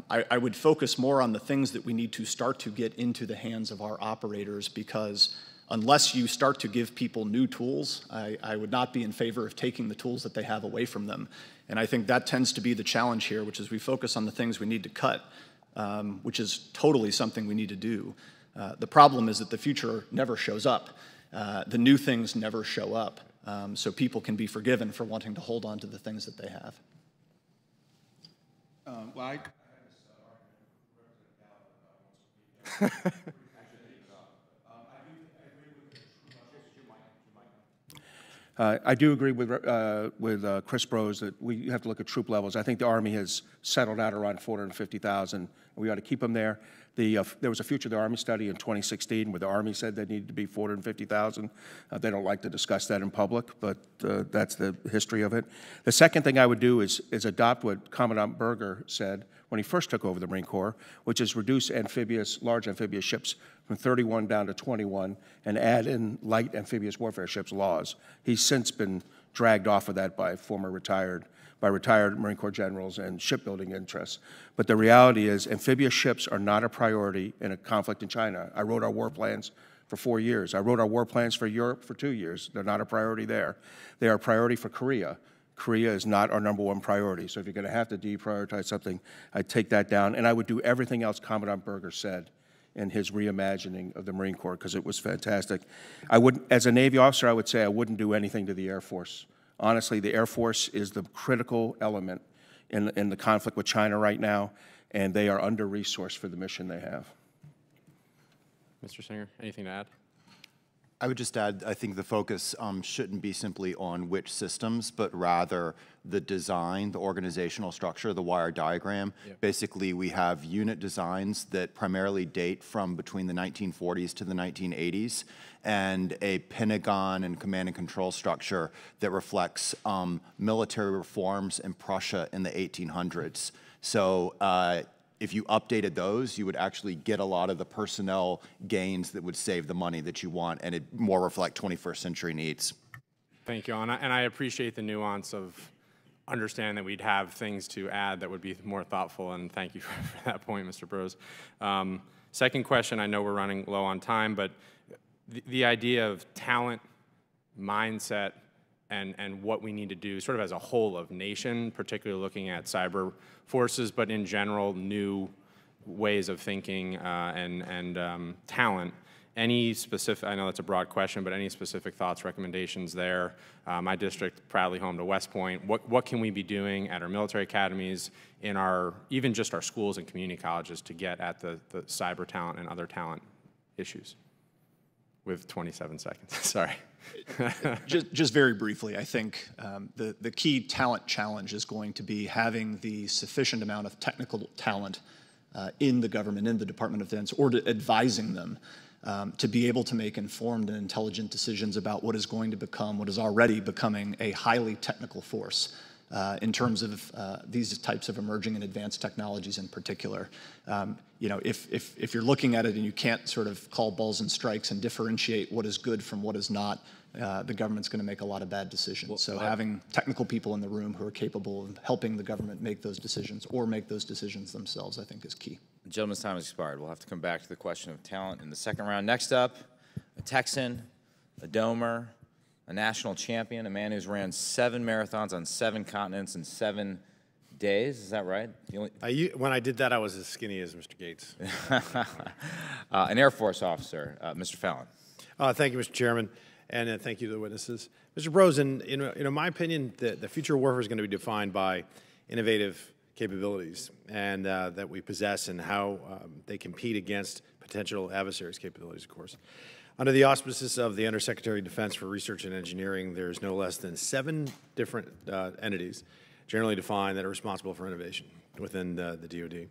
I would focus more on the things that we need to start to get into the hands of our operators, because unless you start to give people new tools, I would not be in favor of taking the tools that they have away from them. And I think that tends to be the challenge here, which is we focus on the things we need to cut, which is totally something we need to do. The problem is that the future never shows up. The new things never show up, so people can be forgiven for wanting to hold on to the things that they have. I do agree with Chris Brose that we have to look at troop levels. I think the Army has settled out around 450,000. We ought to keep them there. There was a Future of the Army study in 2016 where the Army said they needed to be 450,000. They don't like to discuss that in public, but that's the history of it. The second thing I would do is adopt what Commandant Berger said when he first took over the Marine Corps, which is reduce large amphibious ships from 31 down to 21 and add in light amphibious warfare ships laws. He's since been dragged off of that by retired Marine Corps generals and shipbuilding interests. But the reality is amphibious ships are not a priority in a conflict in China. I wrote our war plans for 4 years. I wrote our war plans for Europe for 2 years. They're not a priority there. They are a priority for Korea. Korea is not our #1 priority. So if you're going to have to deprioritize something, I'd take that down. And I would do everything else Commandant Berger said in his reimagining of the Marine Corps, because it was fantastic. As a Navy officer, I would say I wouldn't do anything to the Air Force. Honestly, the Air Force is the critical element in the conflict with China right now, and they are under-resourced for the mission they have. Mr. Singer, anything to add? I would just add, I think the focus shouldn't be simply on which systems, but rather the design, the organizational structure, the wire diagram. Yep. Basically, we have unit designs that primarily date from between the 1940s to the 1980s, and a Pentagon and command and control structure that reflects military reforms in Prussia in the 1800s. So if you updated those, you would actually get a lot of the personnel gains that would save the money that you want, and it more reflect 21st century needs. Thank you, and I appreciate the nuance of understanding that we'd have things to add that would be more thoughtful, and thank you for that point, Mr. Brose. Second question, I know we're running low on time, but the idea of talent, mindset, and what we need to do sort of as a whole of nation, particularly looking at cyber forces, but in general, new ways of thinking and talent. Any specific, I know that's a broad question, but any specific thoughts, recommendations there? My district, proudly home to West Point. What can we be doing at our military academies, in our, even just our schools and community colleges, to get at the cyber talent and other talent issues? With 27 seconds, sorry. just very briefly, I think the key talent challenge is going to be having the sufficient amount of technical talent in the government, in the Department of Defense, or advising them to be able to make informed and intelligent decisions about what is going to become, what is already becoming, a highly technical force. In terms of these types of emerging and advanced technologies in particular. You know, if you're looking at it and you can't sort of call balls and strikes and differentiate what is good from what is not, the government's going to make a lot of bad decisions. Well, so having technical people in the room who are capable of helping the government make those decisions or make those decisions themselves, I think, is key. The gentleman's time has expired. We'll have to come back to the question of talent in the second round. Next up, a Texan, a domer, a national champion, a man who's ran 7 marathons on 7 continents in 7 days. Is that right? When I did that, I was as skinny as Mr. Gates. An Air Force officer, Mr. Fallon. Thank you, Mr. Chairman, and thank you to the witnesses. Mr. Brose, in my opinion, the future of warfare is going to be defined by innovative capabilities and that we possess, and how they compete against potential adversaries' capabilities, of course. Under the auspices of the Undersecretary of Defense for Research and Engineering, there's no less than 7 different entities, generally defined, that are responsible for innovation within the DoD.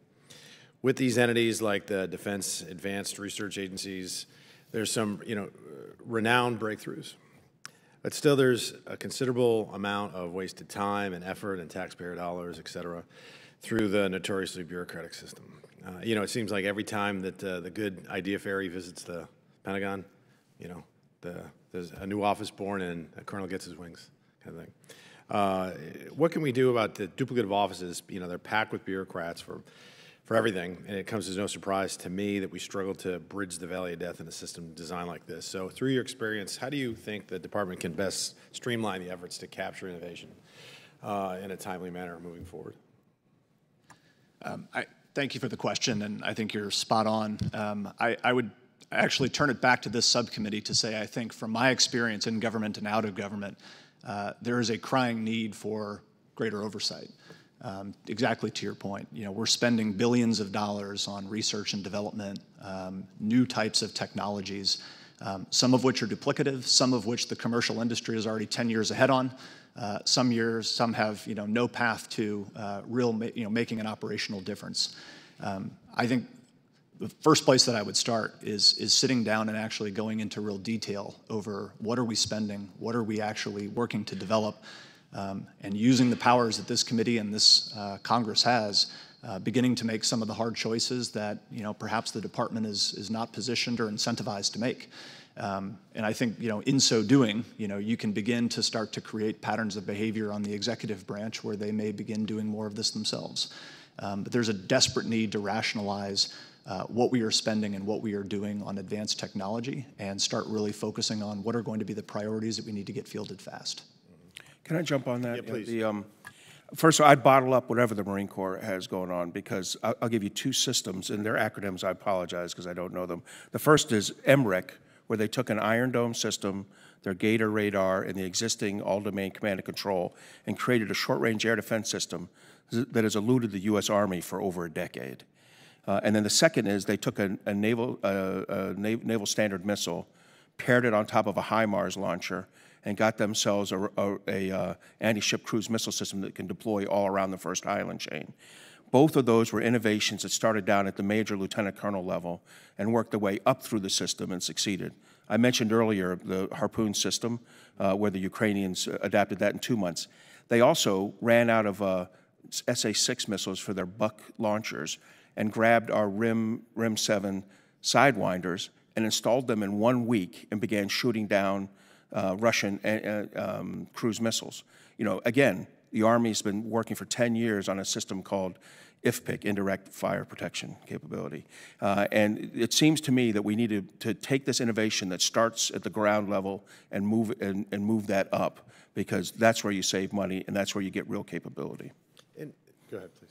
With these entities, like the Defense Advanced Research Agencies, there's some, renowned breakthroughs. But still, there's a considerable amount of wasted time and effort and taxpayer dollars, et cetera, through the notoriously bureaucratic system. It seems like every time that the good idea fairy visits the Pentagon, there's a new office born and a colonel gets his wings, kind of thing. What can we do about the duplicative offices? They're packed with bureaucrats for everything, and it comes as no surprise to me that we struggle to bridge the valley of death in a system designed like this. So through your experience, how do you think the department can best streamline the efforts to capture innovation in a timely manner moving forward? I thank you for the question, and I think you're spot on. I would actually turn it back to this subcommittee to say, I think from my experience in government and out of government, there is a crying need for greater oversight. Exactly to your point, we're spending billions of dollars on research and development, new types of technologies, some of which are duplicative, some of which the commercial industry is already 10 years ahead on. Some have no path to making an operational difference. I think the first place that I would start is sitting down and actually going into real detail over what are we spending, what are we actually working to develop, and using the powers that this committee and this Congress has, beginning to make some of the hard choices that perhaps the department is not positioned or incentivized to make. And I think in so doing, you can begin to start to create patterns of behavior on the executive branch where they may begin doing more of this themselves. But there's a desperate need to rationalize what we are spending and what we are doing on advanced technology and start really focusing on what are going to be the priorities that we need to get fielded fast. Can I jump on that? Yeah, please. First of all, I'd bottle up whatever the Marine Corps has going on because I'll give you two systems, and they're acronyms. I apologize because I don't know them. The first is MREC, where they took an Iron Dome system, their Gator radar, and the existing all-domain command and control, and created a short-range air defense system that has eluded the U.S. Army for over a decade. And then the second is they took a naval standard missile, paired it on top of a HIMARS launcher, and got themselves a anti-ship cruise missile system that can deploy all around the first island chain. Both of those were innovations that started down at the major lieutenant colonel level and worked their way up through the system and succeeded. I mentioned earlier the Harpoon system, where the Ukrainians adapted that in 2 months. They also ran out of SA-6 missiles for their Buck launchers and grabbed our RIM-7 Sidewinders and installed them in 1 week and began shooting down Russian cruise missiles. Again, the Army's been working for 10 years on a system called IFPC, Indirect Fire Protection Capability. And it seems to me that we need to take this innovation that starts at the ground level and move that up, because that's where you save money and that's where you get real capability. Go ahead, please.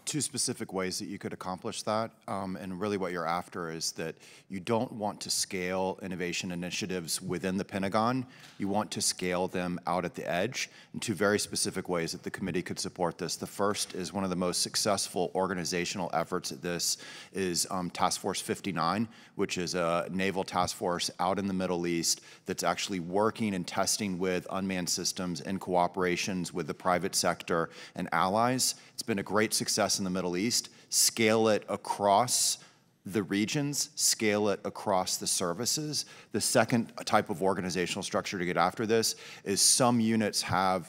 Two specific ways that you could accomplish that, and really what you're after is that you don't want to scale innovation initiatives within the Pentagon. You want to scale them out at the edge in two very specific ways that the committee could support this. The first is one of the most successful organizational efforts at this is Task Force 59, which is a naval task force out in the Middle East that's actually working and testing with unmanned systems in cooperations with the private sector and allies. It's been a great success in the Middle East. Scale it across the regions, scale it across the services. The second type of organizational structure to get after this is some units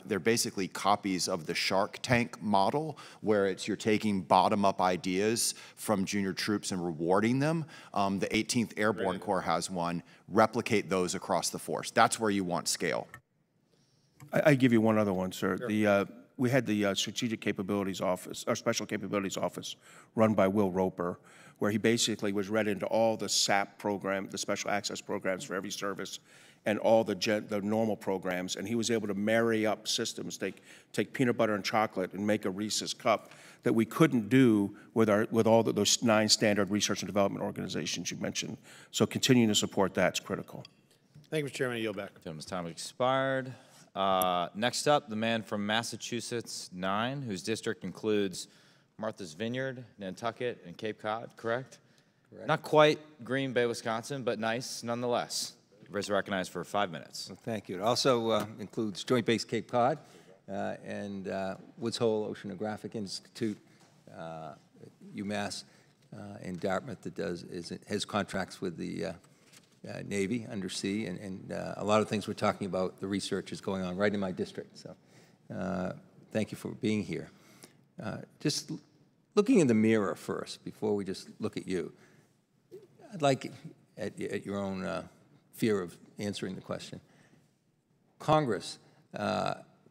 they're basically copies of the Shark Tank model, where you're taking bottom-up ideas from junior troops and rewarding them. The 18th Airborne Corps has one. Replicate those across the force. That's where you want scale. I give you one other one, sir. Sure. We had the Strategic Capabilities Office, or Special Capabilities Office, run by Will Roper, where he basically was read into all the SAP program, the Special Access programs for every service, and all the normal programs, and he was able to marry up systems, take peanut butter and chocolate and make a Reese's cup that we couldn't do with all those 9 standard research and development organizations you mentioned. So continuing to support that's critical. Thank you, Mr. Chairman. I yield back. Gentleman's time expired. Next up, the man from Massachusetts 9, whose district includes Martha's Vineyard, Nantucket, and Cape Cod, correct? Correct. Not quite Green Bay, Wisconsin, but nice nonetheless. You're recognized for 5 minutes. Well, thank you. It also includes Joint Base Cape Cod and Woods Hole Oceanographic Institute, UMass, and Dartmouth that has contracts with the Navy, undersea, and a lot of things we're talking about, the research is going on right in my district. So thank you for being here. Just looking in the mirror first, before we just look at you, I'd like, at your own fear of answering the question, Congress,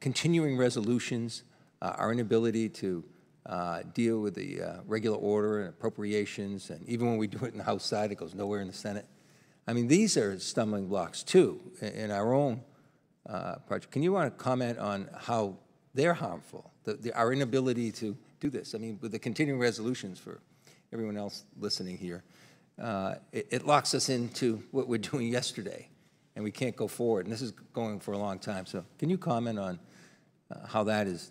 continuing resolutions, our inability to deal with the regular order and appropriations, and even when we do it in the House side, it goes nowhere in the Senate. I mean, these are stumbling blocks, too, in our own project. Can you want to comment on how they're harmful, our inability to do this? I mean, with the continuing resolutions for everyone else listening here, it locks us into what we're doing yesterday, and we can't go forward. And this is going for a long time. So can you comment on how that is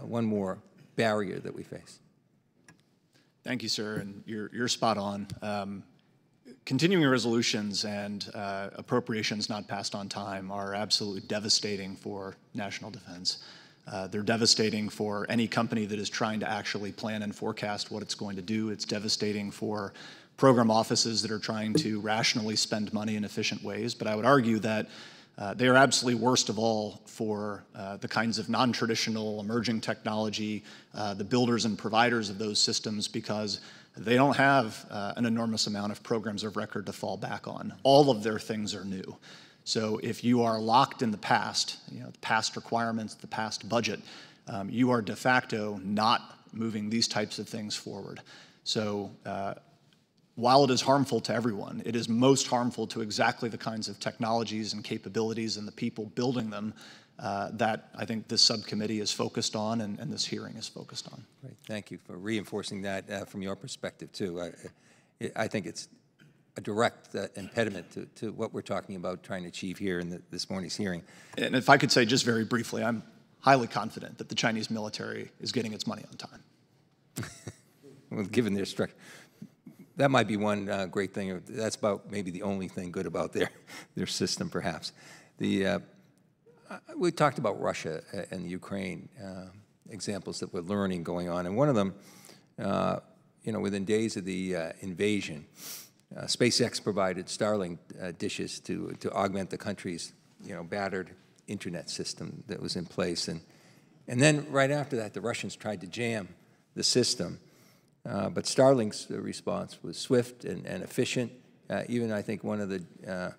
one more barrier that we face. Thank you, sir, and you're spot on. Continuing resolutions and appropriations not passed on time are absolutely devastating for national defense. They're devastating for any company that is trying to actually plan and forecast what it's going to do. It's devastating for program offices that are trying to rationally spend money in efficient ways. But I would argue that they are absolutely worst of all for the kinds of non-traditional emerging technology, the builders and providers of those systems, because they don't have an enormous amount of programs of record to fall back on. All of their things are new. So if you are locked in the past, the past requirements, the past budget, you are de facto not moving these types of things forward. So while it is harmful to everyone, it is most harmful to exactly the kinds of technologies and capabilities and the people building them that I think this subcommittee is focused on and this hearing is focused on. Great. Thank you for reinforcing that from your perspective, too. I think it's a direct impediment to what we're talking about trying to achieve here in this morning's hearing. And if I could say just very briefly, I'm highly confident that the Chinese military is getting its money on time. Well, given their structure. That might be one great thing. That's about maybe the only thing good about their system, perhaps. We talked about Russia and the Ukraine examples that we're learning going on, and one of them, within days of the invasion, SpaceX provided Starlink dishes to augment the country's battered internet system that was in place, and then right after that, the Russians tried to jam the system. But Starlink's response was swift and efficient. Even I think one of the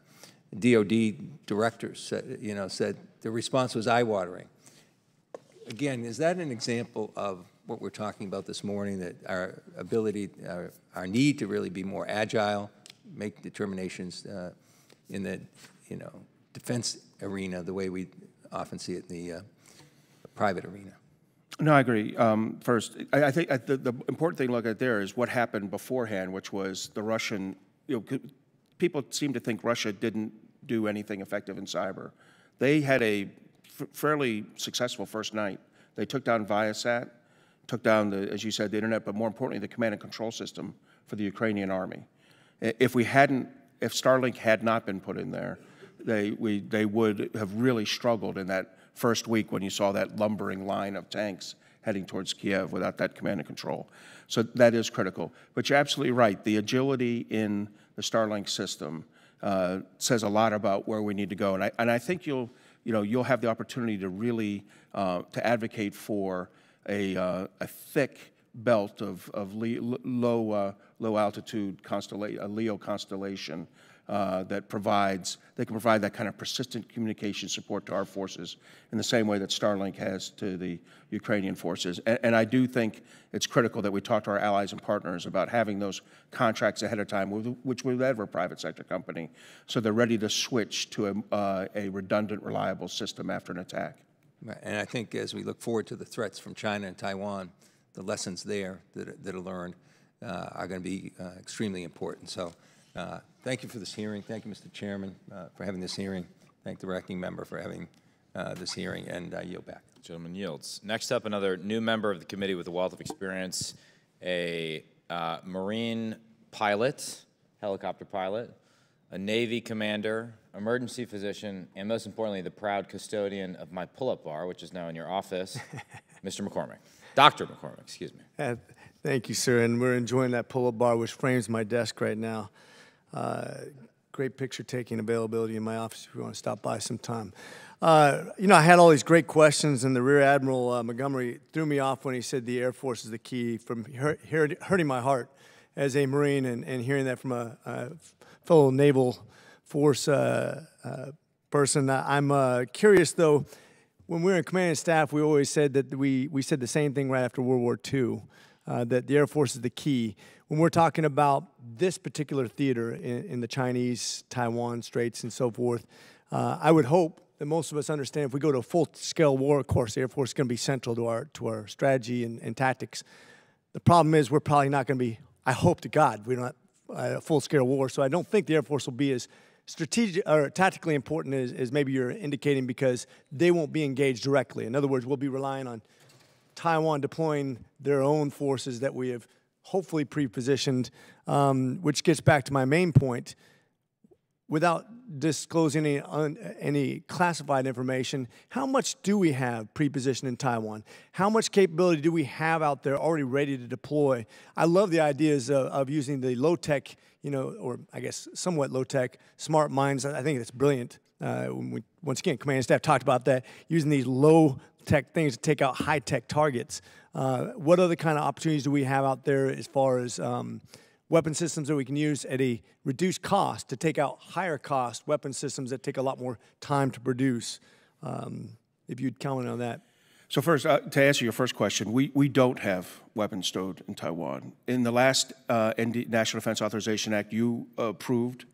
DoD directors said the response was eye-watering. Again, is that an example of what we're talking about this morning, that our ability, our need to really be more agile, make determinations in the defense arena the way we often see it in the private arena? No, I agree. First, I think the important thing to look at there is what happened beforehand, which was the Russian, people seem to think Russia didn't do anything effective in cyber. They had a fairly successful first night. They took down Viasat, took down, as you said, the internet, but more importantly, the command and control system for the Ukrainian army. If Starlink had not been put in there, they would have really struggled in that first week when you saw that lumbering line of tanks heading towards Kiev without that command and control. So that is critical. But you're absolutely right. The agility in the Starlink system says a lot about where we need to go. And I think you'll have the opportunity to really to advocate for a thick belt of low altitude constellation, a LEO constellation that can provide that kind of persistent communication support to our forces in the same way that Starlink has to the Ukrainian forces. And I do think it's critical that we talk to our allies and partners about having those contracts ahead of time, which we would have a private sector company, so they're ready to switch to a redundant, reliable system after an attack. And I think as we look forward to the threats from China and Taiwan, the lessons there that are learned are going to be extremely important. So thank you for this hearing. Thank you, Mr. Chairman, for having this hearing. Thank the ranking member for having this hearing, and I yield back. The gentleman yields. Next up, another new member of the committee with a wealth of experience, a Marine pilot, helicopter pilot, a Navy commander, emergency physician, and most importantly, the proud custodian of my pull-up bar, which is now in your office, Mr. McCormick. Dr. McCormick, excuse me. Thank you, sir, and we're enjoying that pull-up bar, which frames my desk right now. Great picture-taking availability in my office if you want to stop by sometime. I had all these great questions, and the Rear Admiral Montgomery threw me off when he said the Air Force is the key, from hurting my heart as a Marine and hearing that from a fellow Naval Force person. I'm curious, though. When we were in command and staff, we always said that we said the same thing right after World War II, that the Air Force is the key. When we're talking about this particular theater in the Chinese, Taiwan Straits, and so forth, I would hope that most of us understand if we go to a full-scale war, of course, the Air Force is going to be central to our strategy and tactics. The problem is we're probably not going to be, I hope to God, we don't have a full-scale war, so I don't think the Air Force will be as Strategic or tactically important is maybe you're indicating because they won't be engaged directly. In other words, we'll be relying on Taiwan deploying their own forces that we have hopefully pre-positioned, which gets back to my main point. Without disclosing any classified information, how much do we have pre-positioned in Taiwan? How much capability do we have out there already ready to deploy? I love the ideas of using the low-tech, or I guess somewhat low-tech, smart mines. I think that's brilliant. Once again, command and staff talked about that, using these low-tech things to take out high-tech targets. What other kind of opportunities do we have out there as far as weapon systems that we can use at a reduced cost to take out higher cost weapon systems that take a lot more time to produce? If you'd comment on that. So first, to answer your first question, we don't have weapons stowed in Taiwan. In the last National Defense Authorization Act, you approved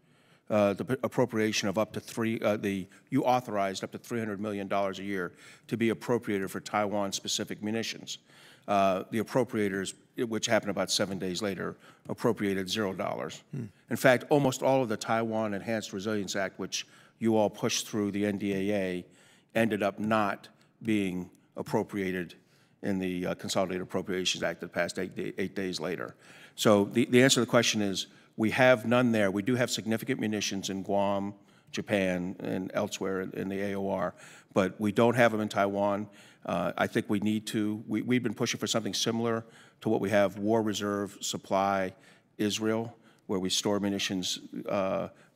the appropriation of up to you authorized up to $300 million a year to be appropriated for Taiwan-specific munitions. The appropriators, which happened about 7 days later, appropriated $0. In fact, almost all of the Taiwan Enhanced Resilience Act, which you all pushed through the NDAA, ended up not being appropriated in the Consolidated Appropriations Act that passed 8 days later. So the answer to the question is we have none there. We do have significant munitions in Guam, Japan, and elsewhere in the AOR, but we don't have them in Taiwan. I think we need to. We've been pushing for something similar to what we have, War Reserve Supply Israel, where we store munitions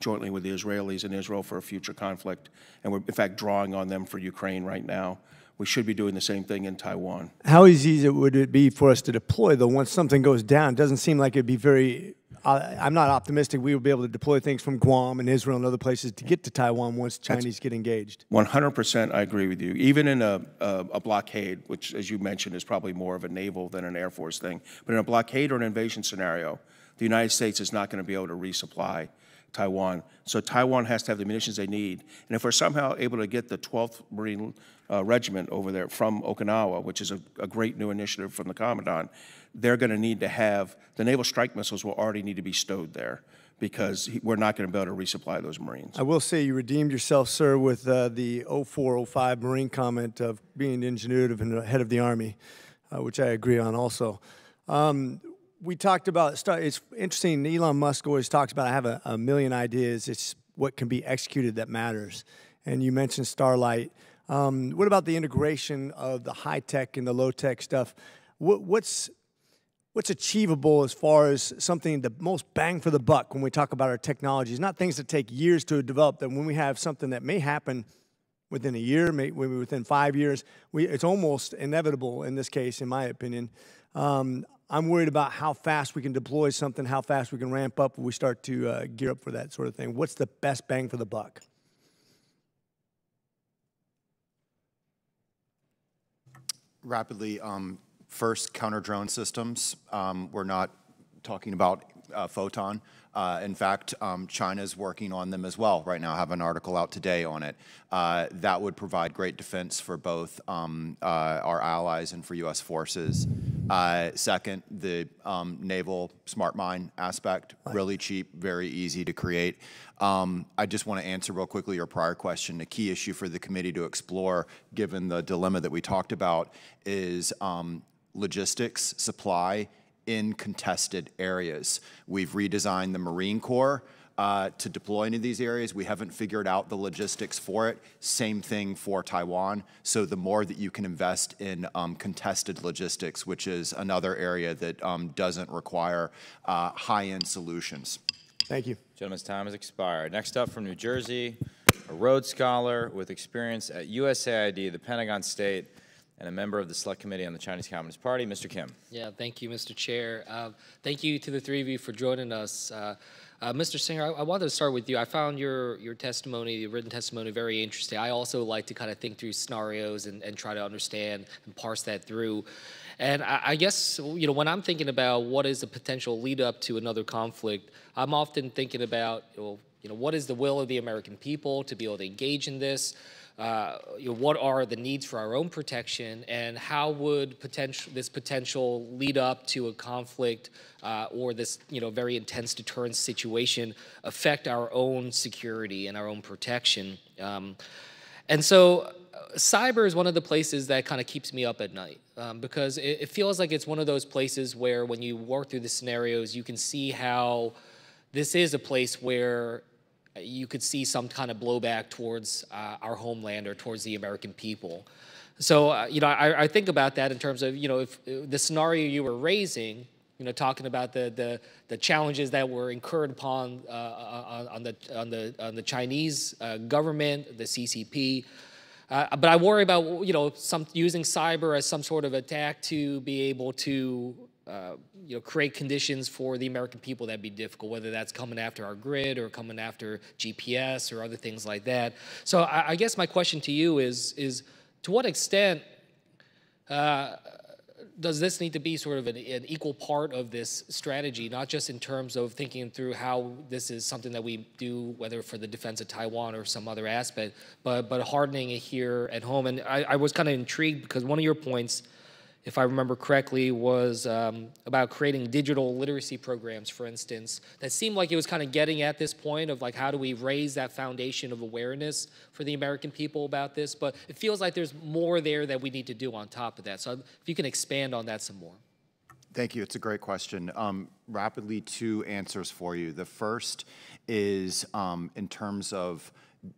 jointly with the Israelis in Israel for a future conflict. And we're, in fact, drawing on them for Ukraine right now. We should be doing the same thing in Taiwan. How easy would it be for us to deploy, though, once something goes down? It doesn't seem like it'd be very... I'm not optimistic we would be able to deploy things from Guam and Israel and other places to get to Taiwan once Chinese get engaged. 100% I agree with you. Even in a blockade, which, as you mentioned, is probably more of a naval than an Air Force thing, but in a blockade or an invasion scenario, the United States is not going to be able to resupply Taiwan. So Taiwan has to have the munitions they need. And if we're somehow able to get the 12th Marine Regiment over there from Okinawa, which is a great new initiative from the Commandant, they're going to need to have, the naval strike missiles will already need to be stowed there because we're not going to be able to resupply those Marines. I will say you redeemed yourself, sir, with the 04-05 Marine comment of being ingenuitive and the head of the Army, which I agree on also. We talked about, it's interesting, Elon Musk always talks about, I have a million ideas, it's what can be executed that matters. And you mentioned Starlight. What about the integration of the high-tech and the low-tech stuff? What's achievable as far as something, the most bang for the buck when we talk about our technologies? Not things that take years to develop, that when we have something that may happen within a year, maybe within 5 years, it's almost inevitable in this case, in my opinion. I'm worried about how fast we can deploy something, how fast we can ramp up when we start to gear up for that sort of thing. What's the best bang for the buck? Rapidly, first, counter-drone systems. We're not talking about Photon. In fact, China's working on them as well right now. I have an article out today on it. That would provide great defense for both our allies and for U.S. forces. Second, the naval smart mine aspect, really cheap, very easy to create. I just want to answer real quickly your prior question. A key issue for the committee to explore, given the dilemma that we talked about, is logistics, supply, in contested areas. We've redesigned the Marine Corps to deploy into these areas. We haven't figured out the logistics for it. Same thing for Taiwan. So the more that you can invest in contested logistics, which is another area that doesn't require high-end solutions. Thank you. Gentleman's time has expired. Next up from New Jersey, a Rhodes Scholar with experience at USAID, the Pentagon State, and a member of the Select Committee on the Chinese Communist Party, Mr. Kim. Yeah, thank you, Mr. Chair. Thank you to the three of you for joining us. Mr. Singer, I wanted to start with you. I found your testimony, your written testimony, very interesting. I also like to kind of think through scenarios and try to understand and parse that through. And I guess, you know, when I'm thinking about what is a potential lead up to another conflict, I'm often thinking about, what is the will of the American people to be able to engage in this? What are the needs for our own protection, and how would this potential lead up to a conflict or this very intense deterrence situation affect our own security and our own protection? And so cyber is one of the places that kind of keeps me up at night because it feels like it's one of those places where when you work through the scenarios, you can see how this is a place where you could see some kind of blowback towards our homeland or towards the American people. So, I think about that in terms of, if the scenario you were raising, talking about the challenges that were incurred upon on the Chinese government, the CCP. But I worry about, using cyber as some sort of attack to be able to create conditions for the American people that'd be difficult, whether that's coming after our grid or coming after GPS or other things like that. So I guess my question to you is to what extent does this need to be sort of an equal part of this strategy, not just in terms of thinking through how this is something that we do, whether for the defense of Taiwan or some other aspect, but hardening it here at home? And I was kind of intrigued because one of your points, if I remember correctly, was about creating digital literacy programs, for instance, that seemed like it was kind of getting at this point of like, how do we raise that foundation of awareness for the American people about this? But it feels like there's more there that we need to do on top of that. So if you can expand on that some more. Thank you. It's a great question. Rapidly, two answers for you. The first is in terms of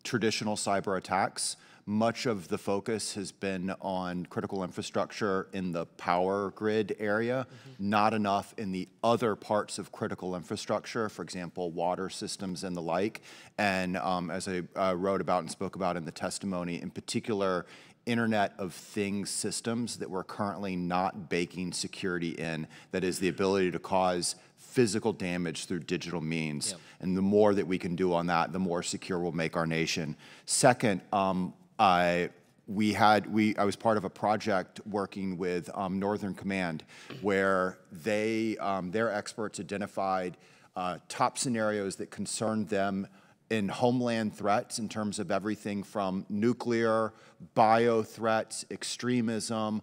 traditional cyber attacks. Much of the focus has been on critical infrastructure in the power grid area, not enough in the other parts of critical infrastructure, for example, water systems and the like. And as I wrote about and spoke about in the testimony, in particular, Internet of Things systems that we're currently not baking security in, that is the ability to cause physical damage through digital means. Yep. And the more that we can do on that, the more secure we'll make our nation. Second, I was part of a project working with Northern Command, where their experts identified top scenarios that concerned them in homeland threats in terms of everything from nuclear, bio threats, extremism,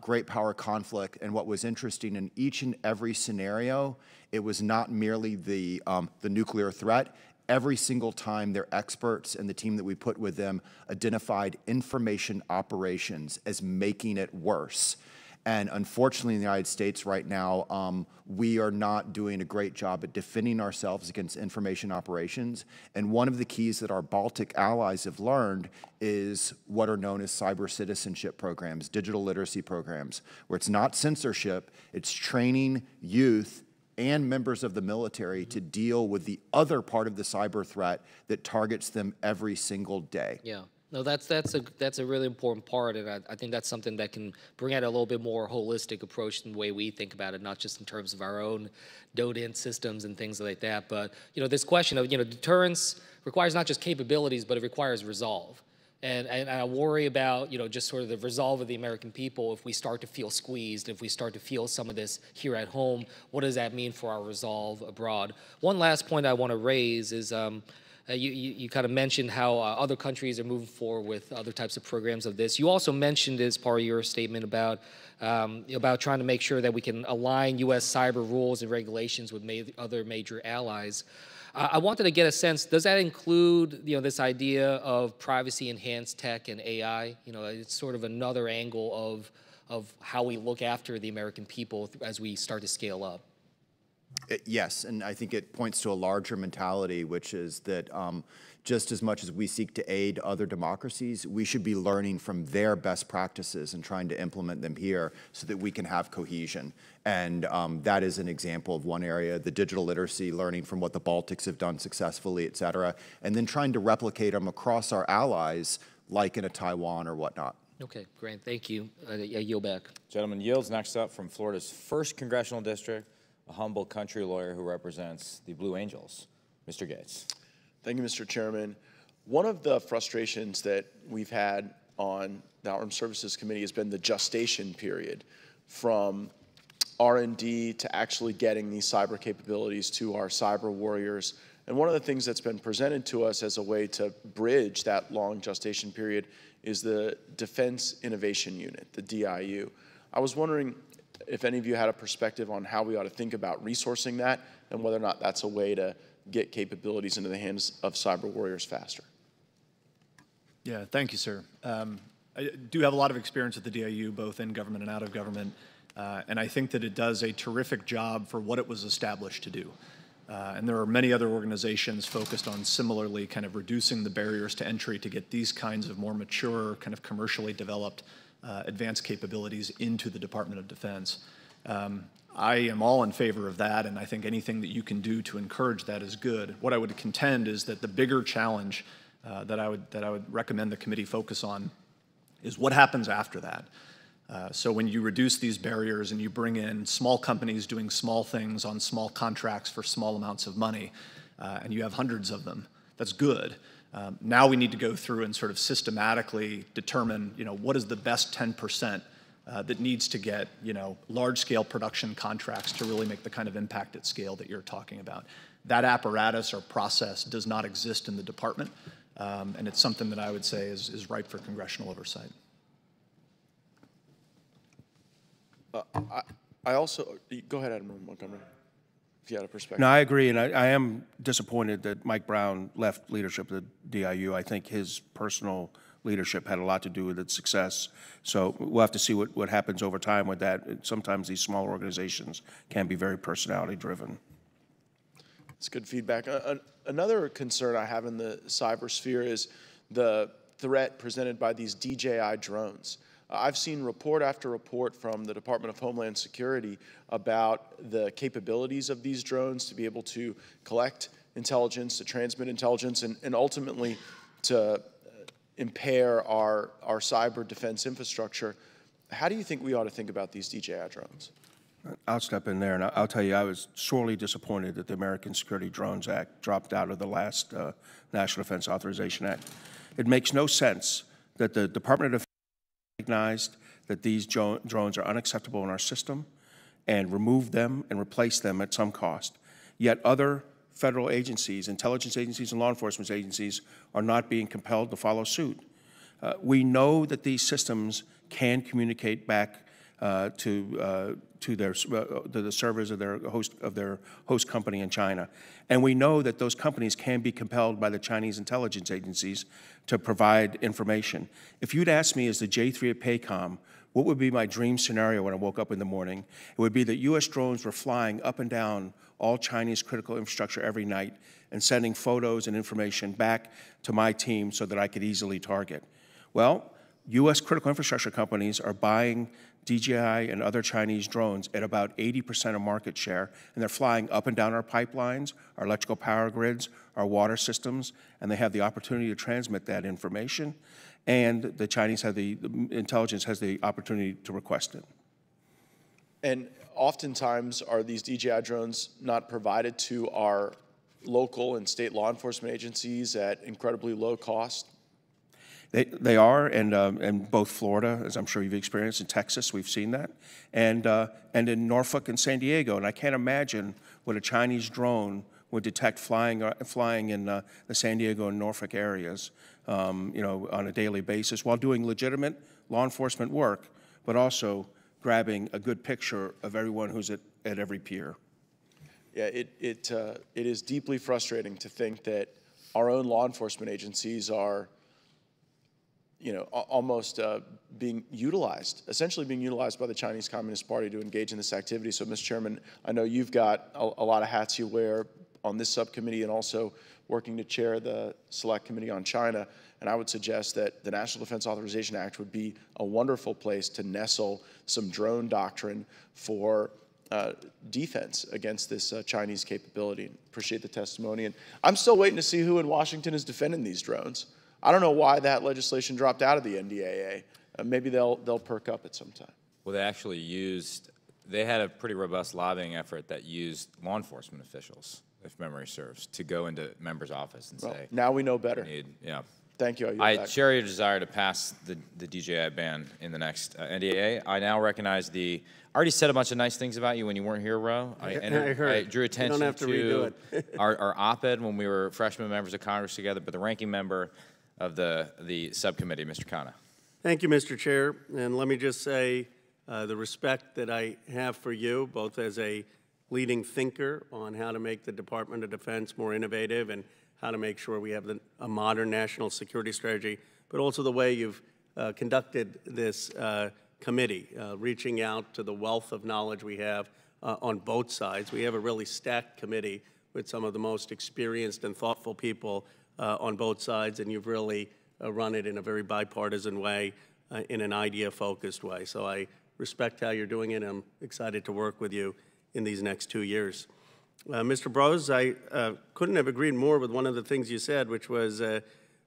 great power conflict. And what was interesting in each and every scenario, it was not merely the nuclear threat. Every single time their experts and the team that we put with them identified information operations as making it worse. And unfortunately in the United States right now, we are not doing a great job at defending ourselves against information operations. And one of the keys that our Baltic allies have learned is what are known as cyber citizenship programs, digital literacy programs, where it's not censorship, it's training youth and members of the military to deal with the other part of the cyber threat that targets them every single day. Yeah. No, that's a really important part, and I think that's something that can bring out a little bit more holistic approach than the way we think about it, not just in terms of our own DOD systems and things like that. But this question of deterrence requires not just capabilities, but it requires resolve. And I worry about, just sort of the resolve of the American people. If we start to feel squeezed, if we start to feel some of this here at home, what does that mean for our resolve abroad? One last point I want to raise is you kind of mentioned how other countries are moving forward with other types of programs of this. You also mentioned as part of your statement about trying to make sure that we can align U.S. cyber rules and regulations with other major allies. I wanted to get a sense, does that include, this idea of privacy-enhanced tech and AI? It's sort of another angle of how we look after the American people as we start to scale up. Yes, and I think it points to a larger mentality, which is that just as much as we seek to aid other democracies, we should be learning from their best practices and trying to implement them here so that we can have cohesion. And that is an example of one area, the digital literacy, learning from what the Baltics have done successfully, et cetera, and then trying to replicate them across our allies, like in a Taiwan or whatnot. Okay, great, thank you. I yield back. Gentleman yields. Next up from Florida's 1st Congressional District, a humble country lawyer who represents the Blue Angels, Mr. Gates. Thank you, Mr. Chairman. One of the frustrations that we've had on the Armed Services Committee has been the gestation period from R&D to actually getting these cyber capabilities to our cyber warriors And one of the things that's been presented to us as a way to bridge that long gestation period is the Defense Innovation Unit, the DIU. I was wondering if any of you had a perspective on how we ought to think about resourcing that and whether or not that's a way to get capabilities into the hands of cyber warriors faster. Yeah, thank you, sir. I do have a lot of experience with the DIU, both in government and out of government, and I think that it does a terrific job for what it was established to do. And there are many other organizations focused on similarly kind of reducing the barriers to entry to get these kinds of more mature, kind of commercially developed advanced capabilities into the Department of Defense. I am all in favor of that, and I think anything that you can do to encourage that is good. What I would contend is that the bigger challenge that I would recommend the committee focus on is what happens after that. So when you reduce these barriers and you bring in small companies doing small things on small contracts for small amounts of money, and you have hundreds of them, that's good. Now we need to go through and sort of systematically determine, what is the best 10% that needs to get, large-scale production contracts to really make the kind of impact at scale that you're talking about. That apparatus or process does not exist in the department, and it's something that I would say is ripe for congressional oversight. I also, go ahead, Admiral Montgomery, if you had a perspective. No, I agree, and I am disappointed that Mike Brown left leadership of the DIU. I think his personal leadership had a lot to do with its success. So we'll have to see what happens over time with that. Sometimes these small organizations can be very personality-driven. That's good feedback. Another concern I have in the cyber sphere is the threat presented by these DJI drones. I've seen report after report from the Department of Homeland Security about the capabilities of these drones to be able to collect intelligence, to transmit intelligence, and ultimately to impair our cyber defense infrastructure. How do you think we ought to think about these DJI drones? I'll step in there, and I'll tell you, I was sorely disappointed that the American Security Drones Act dropped out of the last National Defense Authorization Act. It makes no sense that the Department of Defense recognized that these drones are unacceptable in our system and removed them and replaced them at some cost. Yet other federal agencies, intelligence agencies and law enforcement agencies are not being compelled to follow suit. We know that these systems can communicate back to the servers of their host company in China. And we know that those companies can be compelled by the Chinese intelligence agencies to provide information. If you'd asked me as the J3 at PACOM, what would be my dream scenario when I woke up in the morning, it would be that U.S. drones were flying up and down all Chinese critical infrastructure every night and sending photos and information back to my team so that I could easily target. Well, U.S. critical infrastructure companies are buying DJI and other Chinese drones at about 80% of market share, and they're flying up and down our pipelines, our electrical power grids, our water systems, and they have the opportunity to transmit that information, and the Chinese have the intelligence has the opportunity to request it. And oftentimes, are these DJI drones not provided to our local and state law enforcement agencies at incredibly low cost? They are, and both Florida, as I'm sure you've experienced, in Texas, we've seen that, and in Norfolk and San Diego. And I can't imagine what a Chinese drone would detect flying in the San Diego and Norfolk areas, on a daily basis, while doing legitimate law enforcement work, but also grabbing a good picture of everyone who's at every pier. Yeah, it is deeply frustrating to think that our own law enforcement agencies are almost being utilized, essentially being utilized by the Chinese Communist Party to engage in this activity. So, Mr. Chairman, I know you've got a lot of hats you wear on this subcommittee and also working to chair the Select Committee on China, and I would suggest that the National Defense Authorization Act would be a wonderful place to nestle some drone doctrine for defense against this Chinese capability. Appreciate the testimony, and I'm still waiting to see who in Washington is defending these drones. I don't know why that legislation dropped out of the NDAA. Maybe they'll perk up at some time. Well, they had a pretty robust lobbying effort that used law enforcement officials, if memory serves, to go into members' office and say, now we know better. Thank you. I share your desire to pass the DJI ban in the next NDAA. I now recognize I already said a bunch of nice things about you when you weren't here, Ro. I drew attention you don't have to redo it. our op-ed when we were freshman members of Congress together, but the ranking member of the subcommittee, Mr. Khanna. Thank you, Mr. Chair. And let me just say the respect that I have for you, both as a leading thinker on how to make the Department of Defense more innovative and how to make sure we have a modern national security strategy, but also the way you've conducted this committee, reaching out to the wealth of knowledge we have on both sides. We have a really stacked committee with some of the most experienced and thoughtful people on both sides, and you've really run it in a very bipartisan way, in an idea-focused way. So I respect how you're doing it, and I'm excited to work with you in these next 2 years. Mr. Brose, I couldn't have agreed more with one of the things you said, which was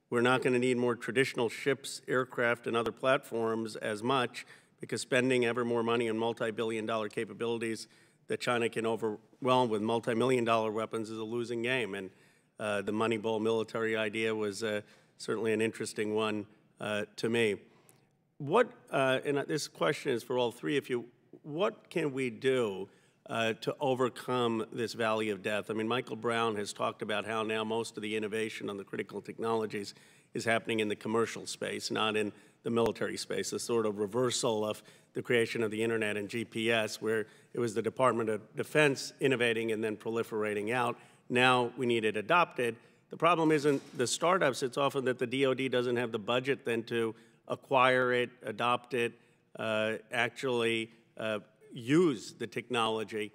we're not going to need more traditional ships, aircraft, and other platforms as much because spending ever more money on multi-billion-dollar capabilities that China can overwhelm with multi-million-dollar weapons is a losing game. And the Moneyball military idea was certainly an interesting one to me. And this question is for all three of you, what can we do to overcome this valley of death? I mean, Michael Brown has talked about how now most of the innovation on the critical technologies is happening in the commercial space, not in the military space, a sort of reversal of the creation of the internet and GPS, where it was the Department of Defense innovating and then proliferating out. Now we need it adopted. The problem isn't the startups, it's often that the DoD doesn't have the budget then to acquire it, adopt it, actually use the technology.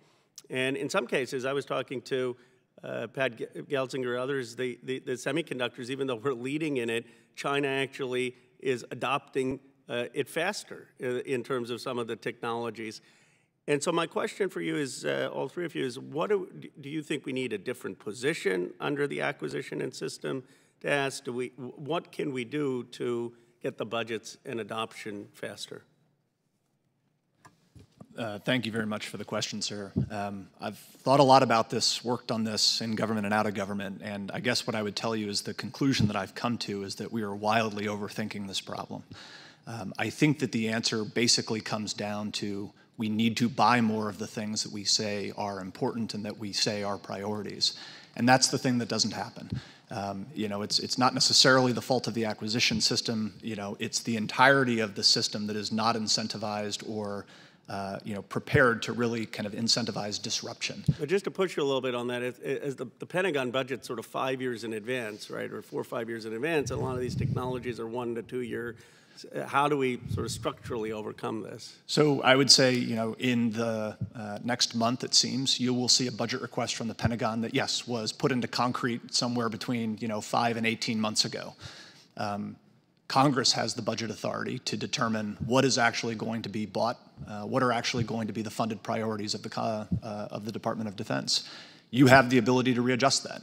And in some cases, I was talking to Pat Gelsinger, others, the semiconductors, even though we're leading in it, China actually is adopting it faster in terms of some of the technologies. And so my question for you is, all three of you, is what do you think we need a different position under the acquisition and system task? What can we do to get the budgets and adoption faster? Thank you very much for the question, sir. I've thought a lot about this, worked on this in government and out of government, and I guess what I would tell you is the conclusion that I've come to is that we are wildly overthinking this problem. I think that the answer basically comes down to we need to buy more of the things that we say are important and that we say are priorities. And that's the thing that doesn't happen. You know, it's not necessarily the fault of the acquisition system. You know, it's the entirety of the system that is not incentivized or you know, prepared to really kind of incentivize disruption. But just to push you a little bit on that, as the Pentagon budget's sort of 5 years in advance, right, or 4 or 5 years in advance, and a lot of these technologies are 1 to 2 year. How do we sort of structurally overcome this? So I would say, you know, in the next month, it seems, you will see a budget request from the Pentagon that, yes, was put into concrete somewhere between, you know, 5 and 18 months ago. Congress has the budget authority to determine what is actually going to be bought, what are actually going to be the funded priorities of the Department of Defense. You have the ability to readjust that,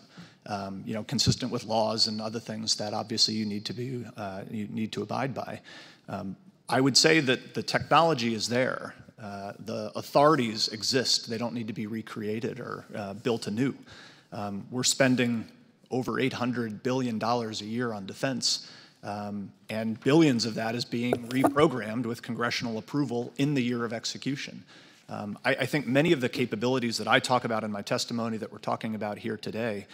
you know, consistent with laws and other things that obviously you need to abide by. I would say that the technology is there. The authorities exist. They don't need to be recreated or built anew. We're spending over $800 billion a year on defense. And billions of that is being reprogrammed with congressional approval in the year of execution. I think many of the capabilities that I talk about in my testimony that we're talking about here today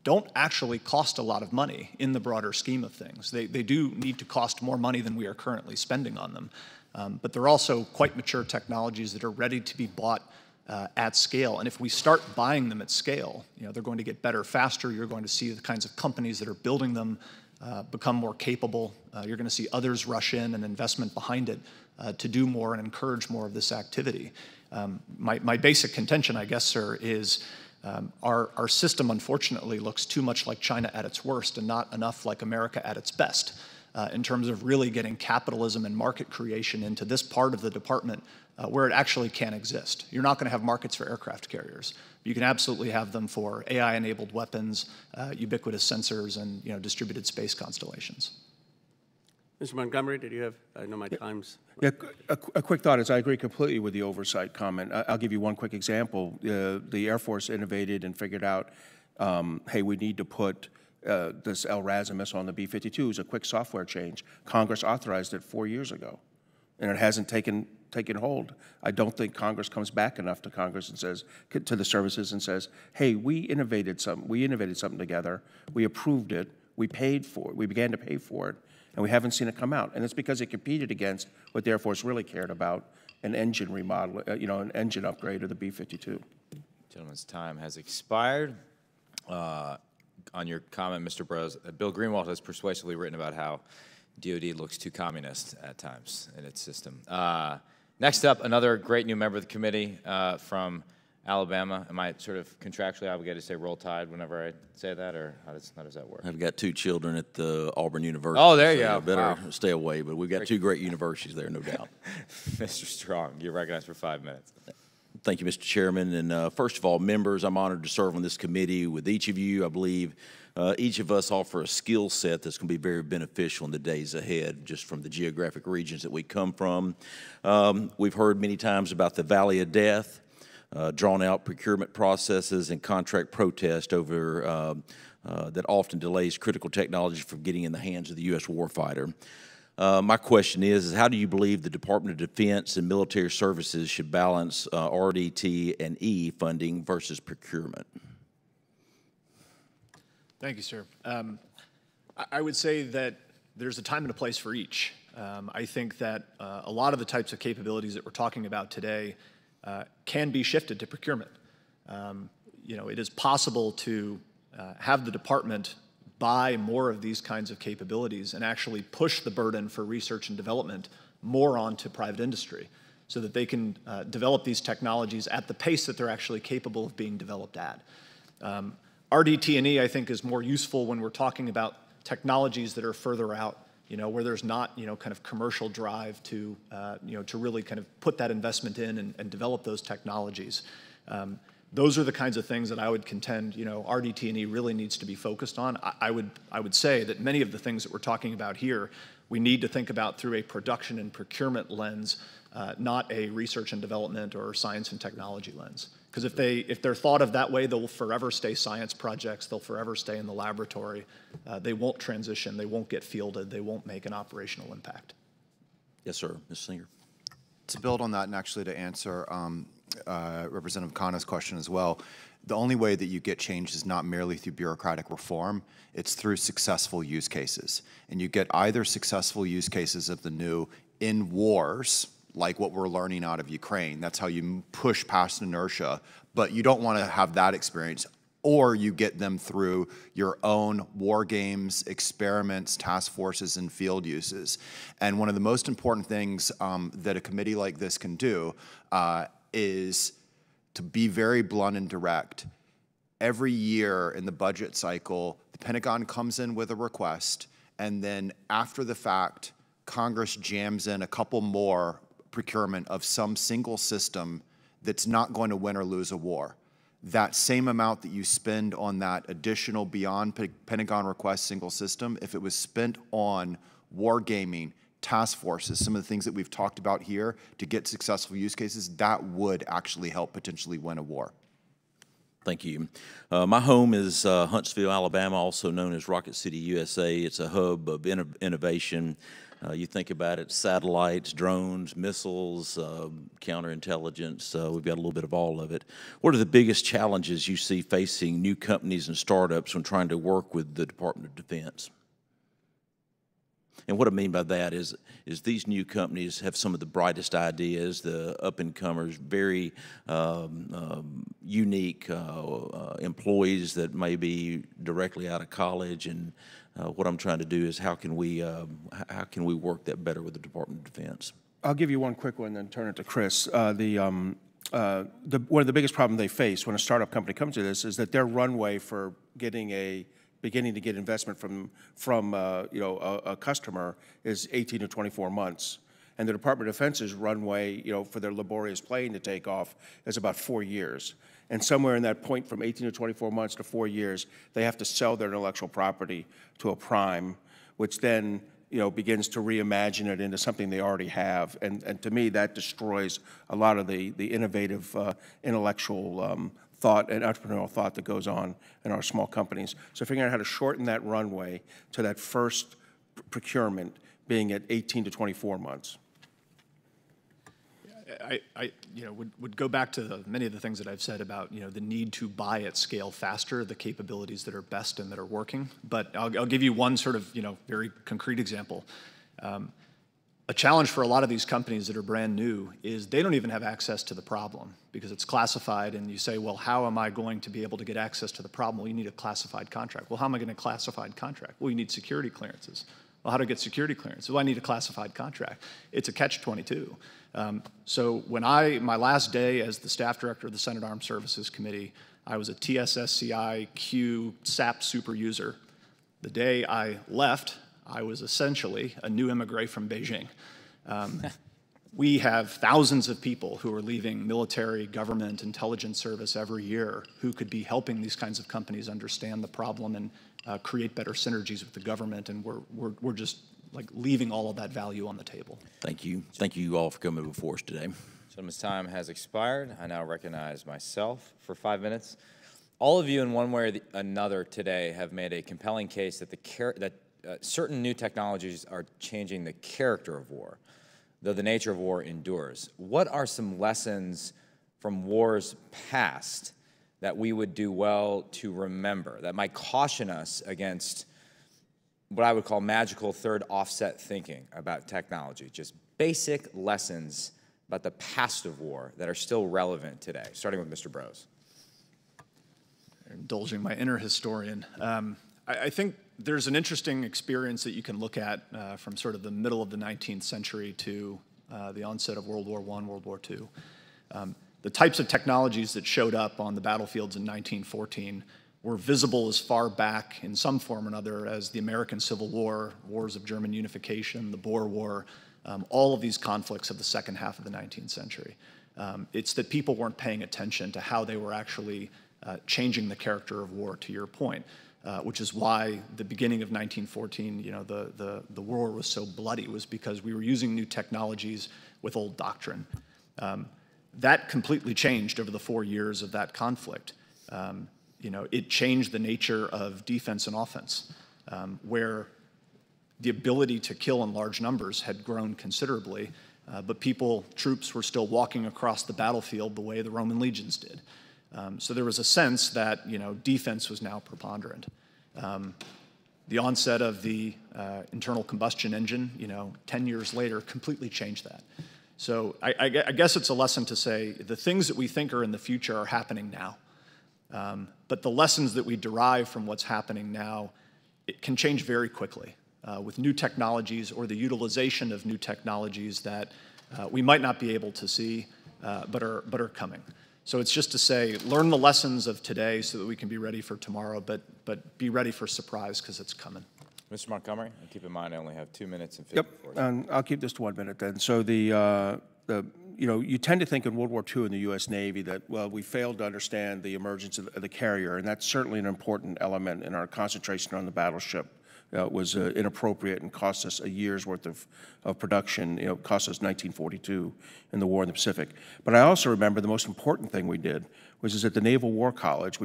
don't actually cost a lot of money in the broader scheme of things. They do need to cost more money than we are currently spending on them. But they're also quite mature technologies that are ready to be bought at scale. And if we start buying them at scale, you know, they're going to get better faster. You're going to see the kinds of companies that are building them become more capable. You're going to see others rush in and investment behind it to do more and encourage more of this activity. My basic contention, I guess, sir, is our system, unfortunately, looks too much like China at its worst and not enough like America at its best in terms of really getting capitalism and market creation into this part of the department where it actually can exist. You're not going to have markets for aircraft carriers. You can absolutely have them for AI-enabled weapons, ubiquitous sensors, and, you know, distributed space constellations. Mr. Montgomery, did you have, I know my time's... Yeah, a quick thought is I agree completely with the oversight comment. I'll give you one quick example. The Air Force innovated and figured out, hey, we need to put this LRASM missile on the B-52 is a quick software change. Congress authorized it 4 years ago, and it hasn't taken hold. I don't think Congress comes back enough to Congress and says, to the services and says, hey, we innovated something together, we approved it, we paid for it, we began to pay for it, and we haven't seen it come out. And it's because it competed against what the Air Force really cared about, an engine remodel, an engine upgrade of the B-52. Gentleman's time has expired. On your comment, Mr. Brose, Bill Greenwald has persuasively written about how DOD looks too communist at times in its system. Next up, another great new member of the committee from Alabama. Am I sort of contractually obligated to say roll tide whenever I say that, or how does that work? I've got 2 children at the Auburn University. Oh, there you so go. Better stay away, but we've got 2 great universities there, no doubt. Mr. Strong, you're recognized for 5 minutes. Thank you, Mr. Chairman. And first of all, members, I'm honored to serve on this committee with each of you. I believe each of us offer a skill set that's going to be very beneficial in the days ahead, just from the geographic regions that we come from. We've heard many times about the Valley of Death, drawn-out procurement processes and contract protest over that often delays critical technology from getting in the hands of the U.S. warfighter. My question is how do you believe the Department of Defense and military services should balance RDT and E funding versus procurement? Thank you, sir. I would say that there's a time and a place for each. I think that a lot of the types of capabilities that we're talking about today can be shifted to procurement. It is possible to have the department buy more of these kinds of capabilities and actually push the burden for research and development more onto private industry so that they can develop these technologies at the pace that they're actually capable of being developed at. RDT&E, I think, is more useful when we're talking about technologies that are further out, where there's not, kind of commercial drive to, to really kind of put that investment in and develop those technologies. Those are the kinds of things that I would contend, RDT&E really needs to be focused on. I would say that many of the things that we're talking about here, we need to think about through a production and procurement lens, not a research and development or science and technology lens. Because if they're thought of that way, they'll forever stay science projects, they'll forever stay in the laboratory. They won't transition, they won't get fielded, they won't make an operational impact. Yes, sir. Ms. Singer. To build on that and actually to answer Representative Khanna's question as well, the only way that you get change is not merely through bureaucratic reform, it's through successful use cases. And you get either successful use cases of the new in wars, like what we're learning out of Ukraine. That's how you push past inertia, but you don't want to have that experience. Or you get them through your own war games, experiments, task forces, and field uses. And one of the most important things that a committee like this can do is to be very blunt and direct. Every year in the budget cycle, the Pentagon comes in with a request, and then after the fact, Congress jams in a couple more procurement of some single system that's not going to win or lose a war. That same amount that you spend on that additional beyond Pentagon request single system, if it was spent on war gaming, task forces, some of the things that we've talked about here to get successful use cases, that would actually help potentially win a war. Thank you. My home is Huntsville, Alabama, also known as Rocket City, USA. It's a hub of innovation. You think about it, satellites, drones, missiles, counterintelligence. We've got a little bit of all of it. What are the biggest challenges you see facing new companies and startups when trying to work with the Department of Defense? And what I mean by that is these new companies have some of the brightest ideas, the up-and-comers, very unique employees that may be directly out of college. And what I'm trying to do is how can we work that better with the Department of Defense? I'll give you one quick one, then turn it to Chris. One of the biggest problems they face when a startup company comes to this is that their runway for beginning to get investment from a customer is 18 to 24 months. And the Department of Defense's runway, for their laborious plane to take off is about 4 years. And somewhere in that point from 18 to 24 months to 4 years, they have to sell their intellectual property to a prime, which then begins to reimagine it into something they already have. And to me, that destroys a lot of the innovative intellectual thought and entrepreneurial thought that goes on in our small companies. So figuring out how to shorten that runway to that first procurement being at 18 to 24 months. I would go back to many of the things that I've said about, the need to buy at scale faster, the capabilities that are best and that are working. But I'll give you one sort of, very concrete example. A challenge for a lot of these companies that are brand new is they don't even have access to the problem because it's classified, and you say, well, how am I going to be able to get access to the problem? Well, you need a classified contract. Well, how am I going to classified contract? Well, you need security clearances. Well, how do I get security clearance? Well, I need a classified contract. It's a catch-22. So when my last day as the staff director of the Senate Armed Services Committee, I was a TSSCI Q SAP super user. The day I left, I was essentially a new immigrant from Beijing. We have thousands of people who are leaving military, government, intelligence service every year who could be helping these kinds of companies understand the problem and create better synergies with the government, and we're just like leaving all of that value on the table. Thank you. Thank you all for coming before us today. Gentleman's time has expired. I now recognize myself for 5 minutes. All of you, in one way or another today, have made a compelling case that certain new technologies are changing the character of war, though the nature of war endures. What are some lessons from wars past that we would do well to remember, that might caution us against what I would call magical third offset thinking about technology, just basic lessons about the past of war that are still relevant today, starting with Mr. Brose? Indulging my inner historian. I think there's an interesting experience that you can look at from sort of the middle of the 19th century to the onset of World War I, World War II. The types of technologies that showed up on the battlefields in 1914 were visible as far back in some form or another as the American Civil War, wars of German unification, the Boer War, all of these conflicts of the second half of the 19th century. It's that people weren't paying attention to how they were actually changing the character of war, to your point, which is why the beginning of 1914, the war was so bloody, was because we were using new technologies with old doctrine. That completely changed over the 4 years of that conflict. It changed the nature of defense and offense, where the ability to kill in large numbers had grown considerably, but troops were still walking across the battlefield the way the Roman legions did. So there was a sense that, defense was now preponderant. The onset of the internal combustion engine, 10 years later, completely changed that. So I guess it's a lesson to say the things that we think are in the future are happening now. But the lessons that we derive from what's happening now, it can change very quickly with new technologies or the utilization of new technologies that we might not be able to see, but are coming. So it's just to say, learn the lessons of today so that we can be ready for tomorrow, but be ready for surprise because it's coming. Mr. Montgomery, and keep in mind I only have 2 minutes and 50. Yep, I'll keep this to 1 minute then. So you tend to think in World War II in the U.S. Navy that, well, we failed to understand the emergence of the carrier, and that's certainly an important element in our concentration on the battleship. It was inappropriate and cost us a year's worth of production. It cost us 1942 in the war in the Pacific. But I also remember the most important thing we did was at the Naval War College,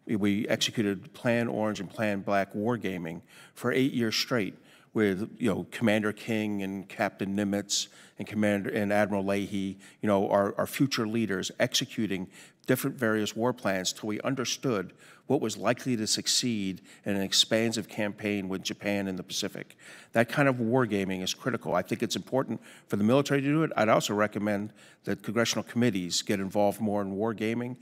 we executed Plan Orange and Plan Black wargaming for 8 years straight with Commander King and Captain Nimitz and Admiral Leahy, our future leaders executing different various war plans till we understood what was likely to succeed in an expansive campaign with Japan in the Pacific. That kind of wargaming is critical. I think it's important for the military to do it. I'd also recommend that congressional committees get involved more in wargaming,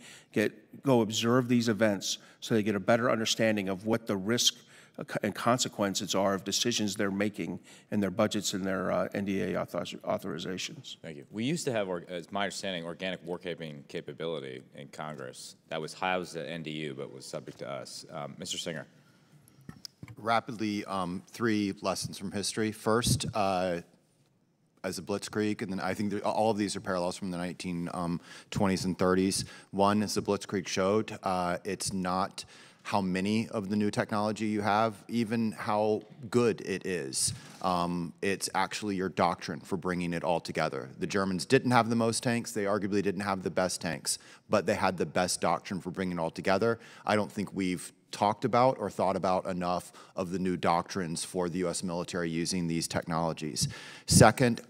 go observe these events so they get a better understanding of what the risk and consequences are of decisions they're making in their budgets and their NDA authorizations. Thank you. We used to have, as my understanding, organic wargaming capability in Congress. That was housed at NDU, but was subject to us. Mr. Singer. Rapidly, 3 lessons from history. First, as a blitzkrieg, and then I think all of these are parallels from the 1920s and 30s. One, as the blitzkrieg showed, it's not how many of the new technology you have, even how good it is. It's actually your doctrine for bringing it all together. The Germans didn't have the most tanks. They arguably didn't have the best tanks, but they had the best doctrine for bringing it all together. I don't think we've talked about or thought about enough of the new doctrines for the U.S. military using these technologies. Second,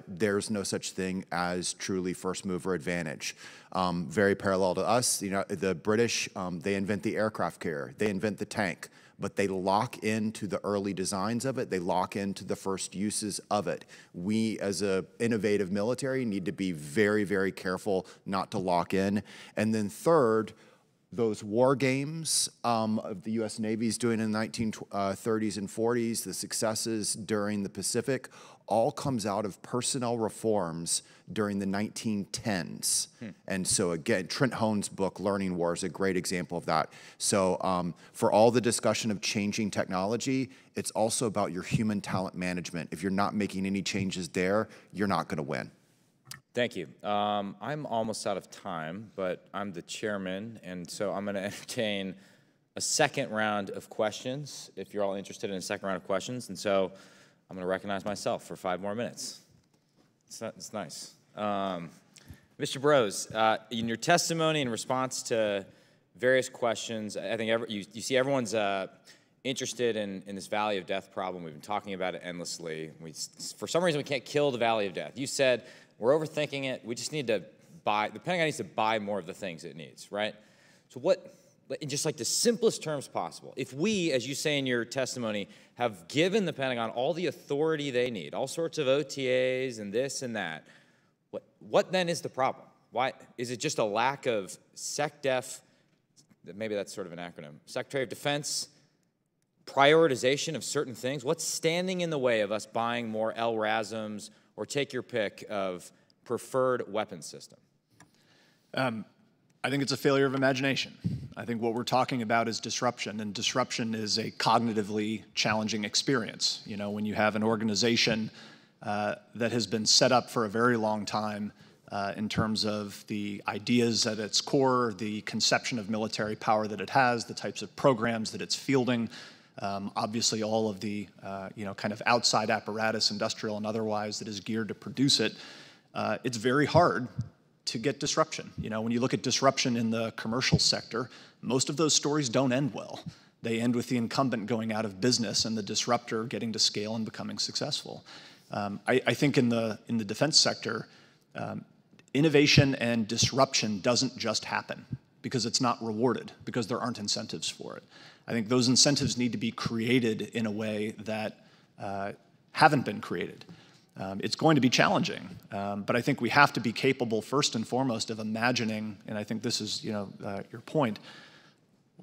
there's no such thing as truly first mover advantage. Very parallel to us, the British, they invent the aircraft carrier, they invent the tank, but they lock into the early designs of it, they lock into the first uses of it. We, as an innovative military, need to be very, very careful not to lock in. And then third, those war games of the U.S. Navy's doing in the 1930s and 40s, the successes during the Pacific, all comes out of personnel reforms during the 1910s. And so again, Trent Hone's book, Learning War, is a great example of that. So for all the discussion of changing technology, it's also about your human talent management. If you're not making any changes there, you're not going to win. Thank you. I'm almost out of time, but I'm the chairman, and so I'm going to entertain a second round of questions, if you're all interested in a second round of questions. And so I'm going to recognize myself for 5 more minutes. It's nice. Mr. Brose, in your testimony in response to various questions, I think you see everyone's interested in this valley of death problem. We've been talking about it endlessly. For some reason, we can't kill the valley of death. You said, we're overthinking it. We just need to buy, the Pentagon needs to buy more of the things it needs, right? So what, in just like the simplest terms possible, if we, as you say in your testimony, have given the Pentagon all the authority they need, all sorts of OTAs and this and that, what then is the problem? Why, is it just a lack of SecDef, maybe that's sort of an acronym, Secretary of Defense, prioritization of certain things? What's standing in the way of us buying more LRASMs, or take your pick of preferred weapons system? I think it's a failure of imagination. I think what we're talking about is disruption, and disruption is a cognitively challenging experience. You know, when you have an organization that has been set up for a very long time in terms of the ideas at its core, the conception of military power that it has, the types of programs that it's fielding, obviously all of the kind of outside apparatus, industrial and otherwise, that is geared to produce it, it's very hard to get disruption. You know, when you look at disruption in the commercial sector, most of those stories don't end well. They end with the incumbent going out of business and the disruptor getting to scale and becoming successful. I think in the defense sector, innovation and disruption doesn't just happen because it's not rewarded, because there aren't incentives for it. I think those incentives need to be created in a way that haven't been created. It's going to be challenging, but I think we have to be capable, first and foremost, of imagining, and I think this is your point,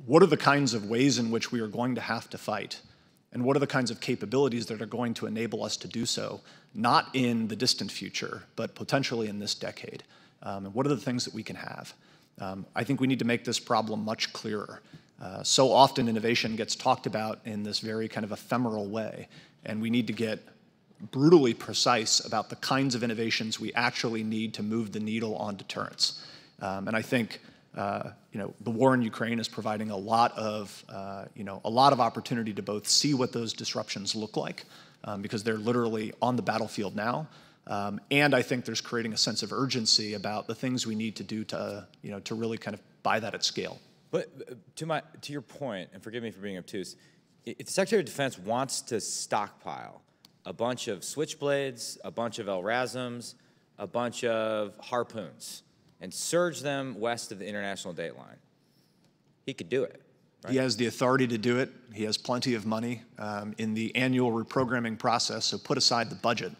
what are the kinds of ways in which we are going to have to fight, and what are the kinds of capabilities that are going to enable us to do so, not in the distant future, but potentially in this decade, and what are the things that we can have. I think we need to make this problem much clearer. So often innovation gets talked about in this very kind of ephemeral way, and we need to get brutally precise about the kinds of innovations we actually need to move the needle on deterrence. And I think the war in Ukraine is providing a lot of opportunity to both see what those disruptions look like, because they're literally on the battlefield now, and I think there's creating a sense of urgency about the things we need to do to really kind of buy that at scale. But to your point, and forgive me for being obtuse, if the Secretary of Defense wants to stockpile a bunch of switchblades, a bunch of LRASMs, a bunch of harpoons, and surge them west of the international date line, he could do it. Right? He has the authority to do it. He has plenty of money in the annual reprogramming process, so put aside the budget.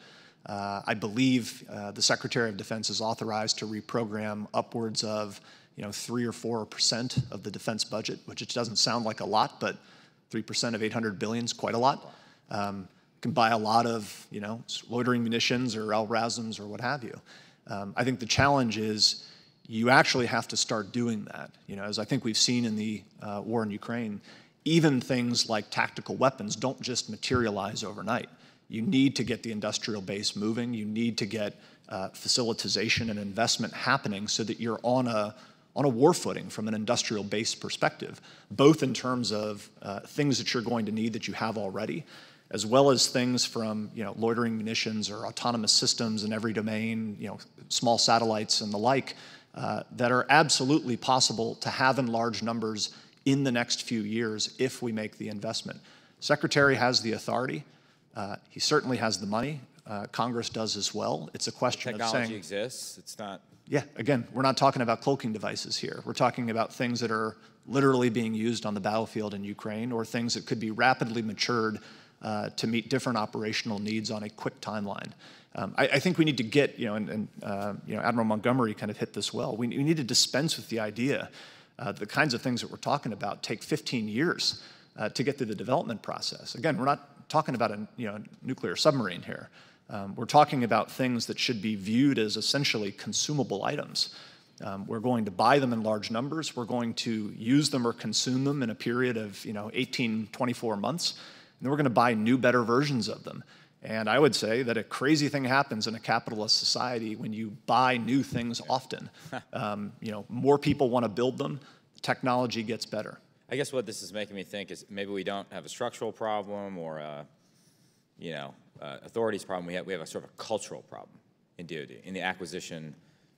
I believe the Secretary of Defense is authorized to reprogram upwards of 3 or 4% of the defense budget, which it doesn't sound like a lot, but 3% of $800 billion is quite a lot. Can buy a lot of loitering munitions or LRASMs or what have you. I think the challenge is you actually have to start doing that. As I think we've seen in the war in Ukraine, even things like tactical weapons don't just materialize overnight. You need to get the industrial base moving. You need to get facilitization and investment happening so that you're on on a war footing from an industrial base perspective, both in terms of things that you're going to need that you have already, as well as things from loitering munitions or autonomous systems in every domain, small satellites and the like, that are absolutely possible to have in large numbers in the next few years if we make the investment. Secretary has the authority. He certainly has the money. Congress does as well. It's a question of saying— Technology exists. It's not— Yeah, again, we're not talking about cloaking devices here. We're talking about things that are literally being used on the battlefield in Ukraine, or things that could be rapidly matured to meet different operational needs on a quick timeline. I think we need to get, Admiral Montgomery kind of hit this well. We need to dispense with the idea the kinds of things that we're talking about take 15 years to get through the development process. Again, we're not talking about a nuclear submarine here. We're talking about things that should be viewed as essentially consumable items. We're going to buy them in large numbers. We're going to use them or consume them in a period of 18, 24 months. And then we're going to buy new, better versions of them. And I would say that a crazy thing happens in a capitalist society when you buy new things often. More people want to build them. The technology gets better. I guess what this is making me think is maybe we don't have a structural problem or authorities problem. We have a sort of a cultural problem in DoD, in the acquisition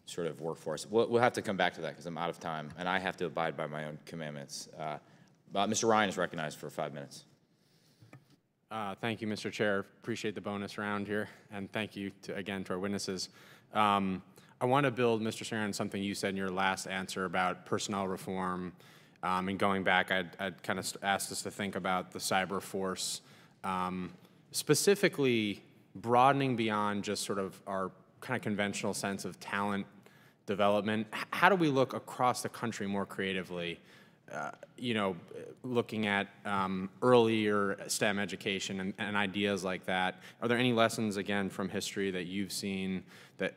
sort of workforce. We'll have to come back to that because I'm out of time, and I have to abide by my own commandments. Mr. Ryan is recognized for 5 minutes. Thank you, Mr. Chair. Appreciate the bonus round here, and thank you again to our witnesses. I want to build, Mr. Singer, on something you said in your last answer about personnel reform. And going back, I'd kind of asked us to think about the cyber force, specifically broadening beyond just sort of our kind of conventional sense of talent development. How do we look across the country more creatively? Looking at earlier STEM education and ideas like that. Are there any lessons, again, from history that you've seen that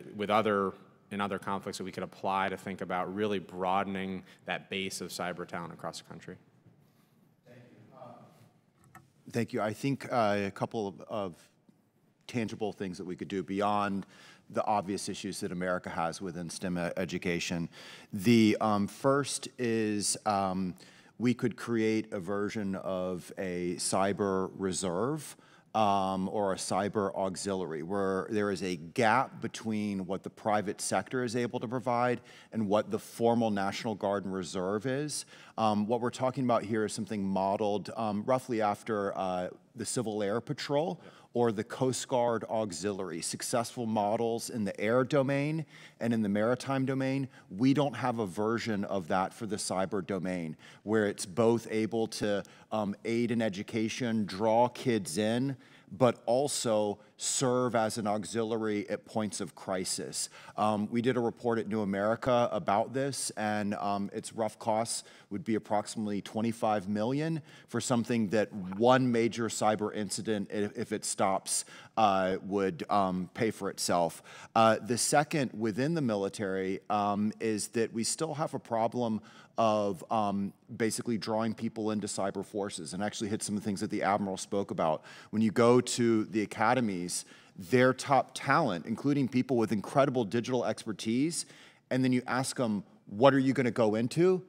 in other conflicts that we could apply to think about really broadening that base of cyber talent across the country? Thank you. I think a couple of tangible things that we could do beyond the obvious issues that America has within STEM education. The first is we could create a version of a cyber reserve or a cyber auxiliary, where there is a gap between what the private sector is able to provide and what the formal National Guard and Reserve is. What we're talking about here is something modeled roughly after the Civil Air Patrol, or the Coast Guard Auxiliary, successful models in the air domain and in the maritime domain. We don't have a version of that for the cyber domain, where it's both able to aid in education, draw kids in, but also serve as an auxiliary at points of crisis. We did a report at New America about this, and its rough costs would be approximately $25 million for something that one major cyber incident, if it stops, would pay for itself. The second within the military is that we still have a problem of basically drawing people into cyber forces, and actually hit some of the things that the Admiral spoke about. When you go to the academies, their top talent, including people with incredible digital expertise, and then you ask them, what are you going to go into?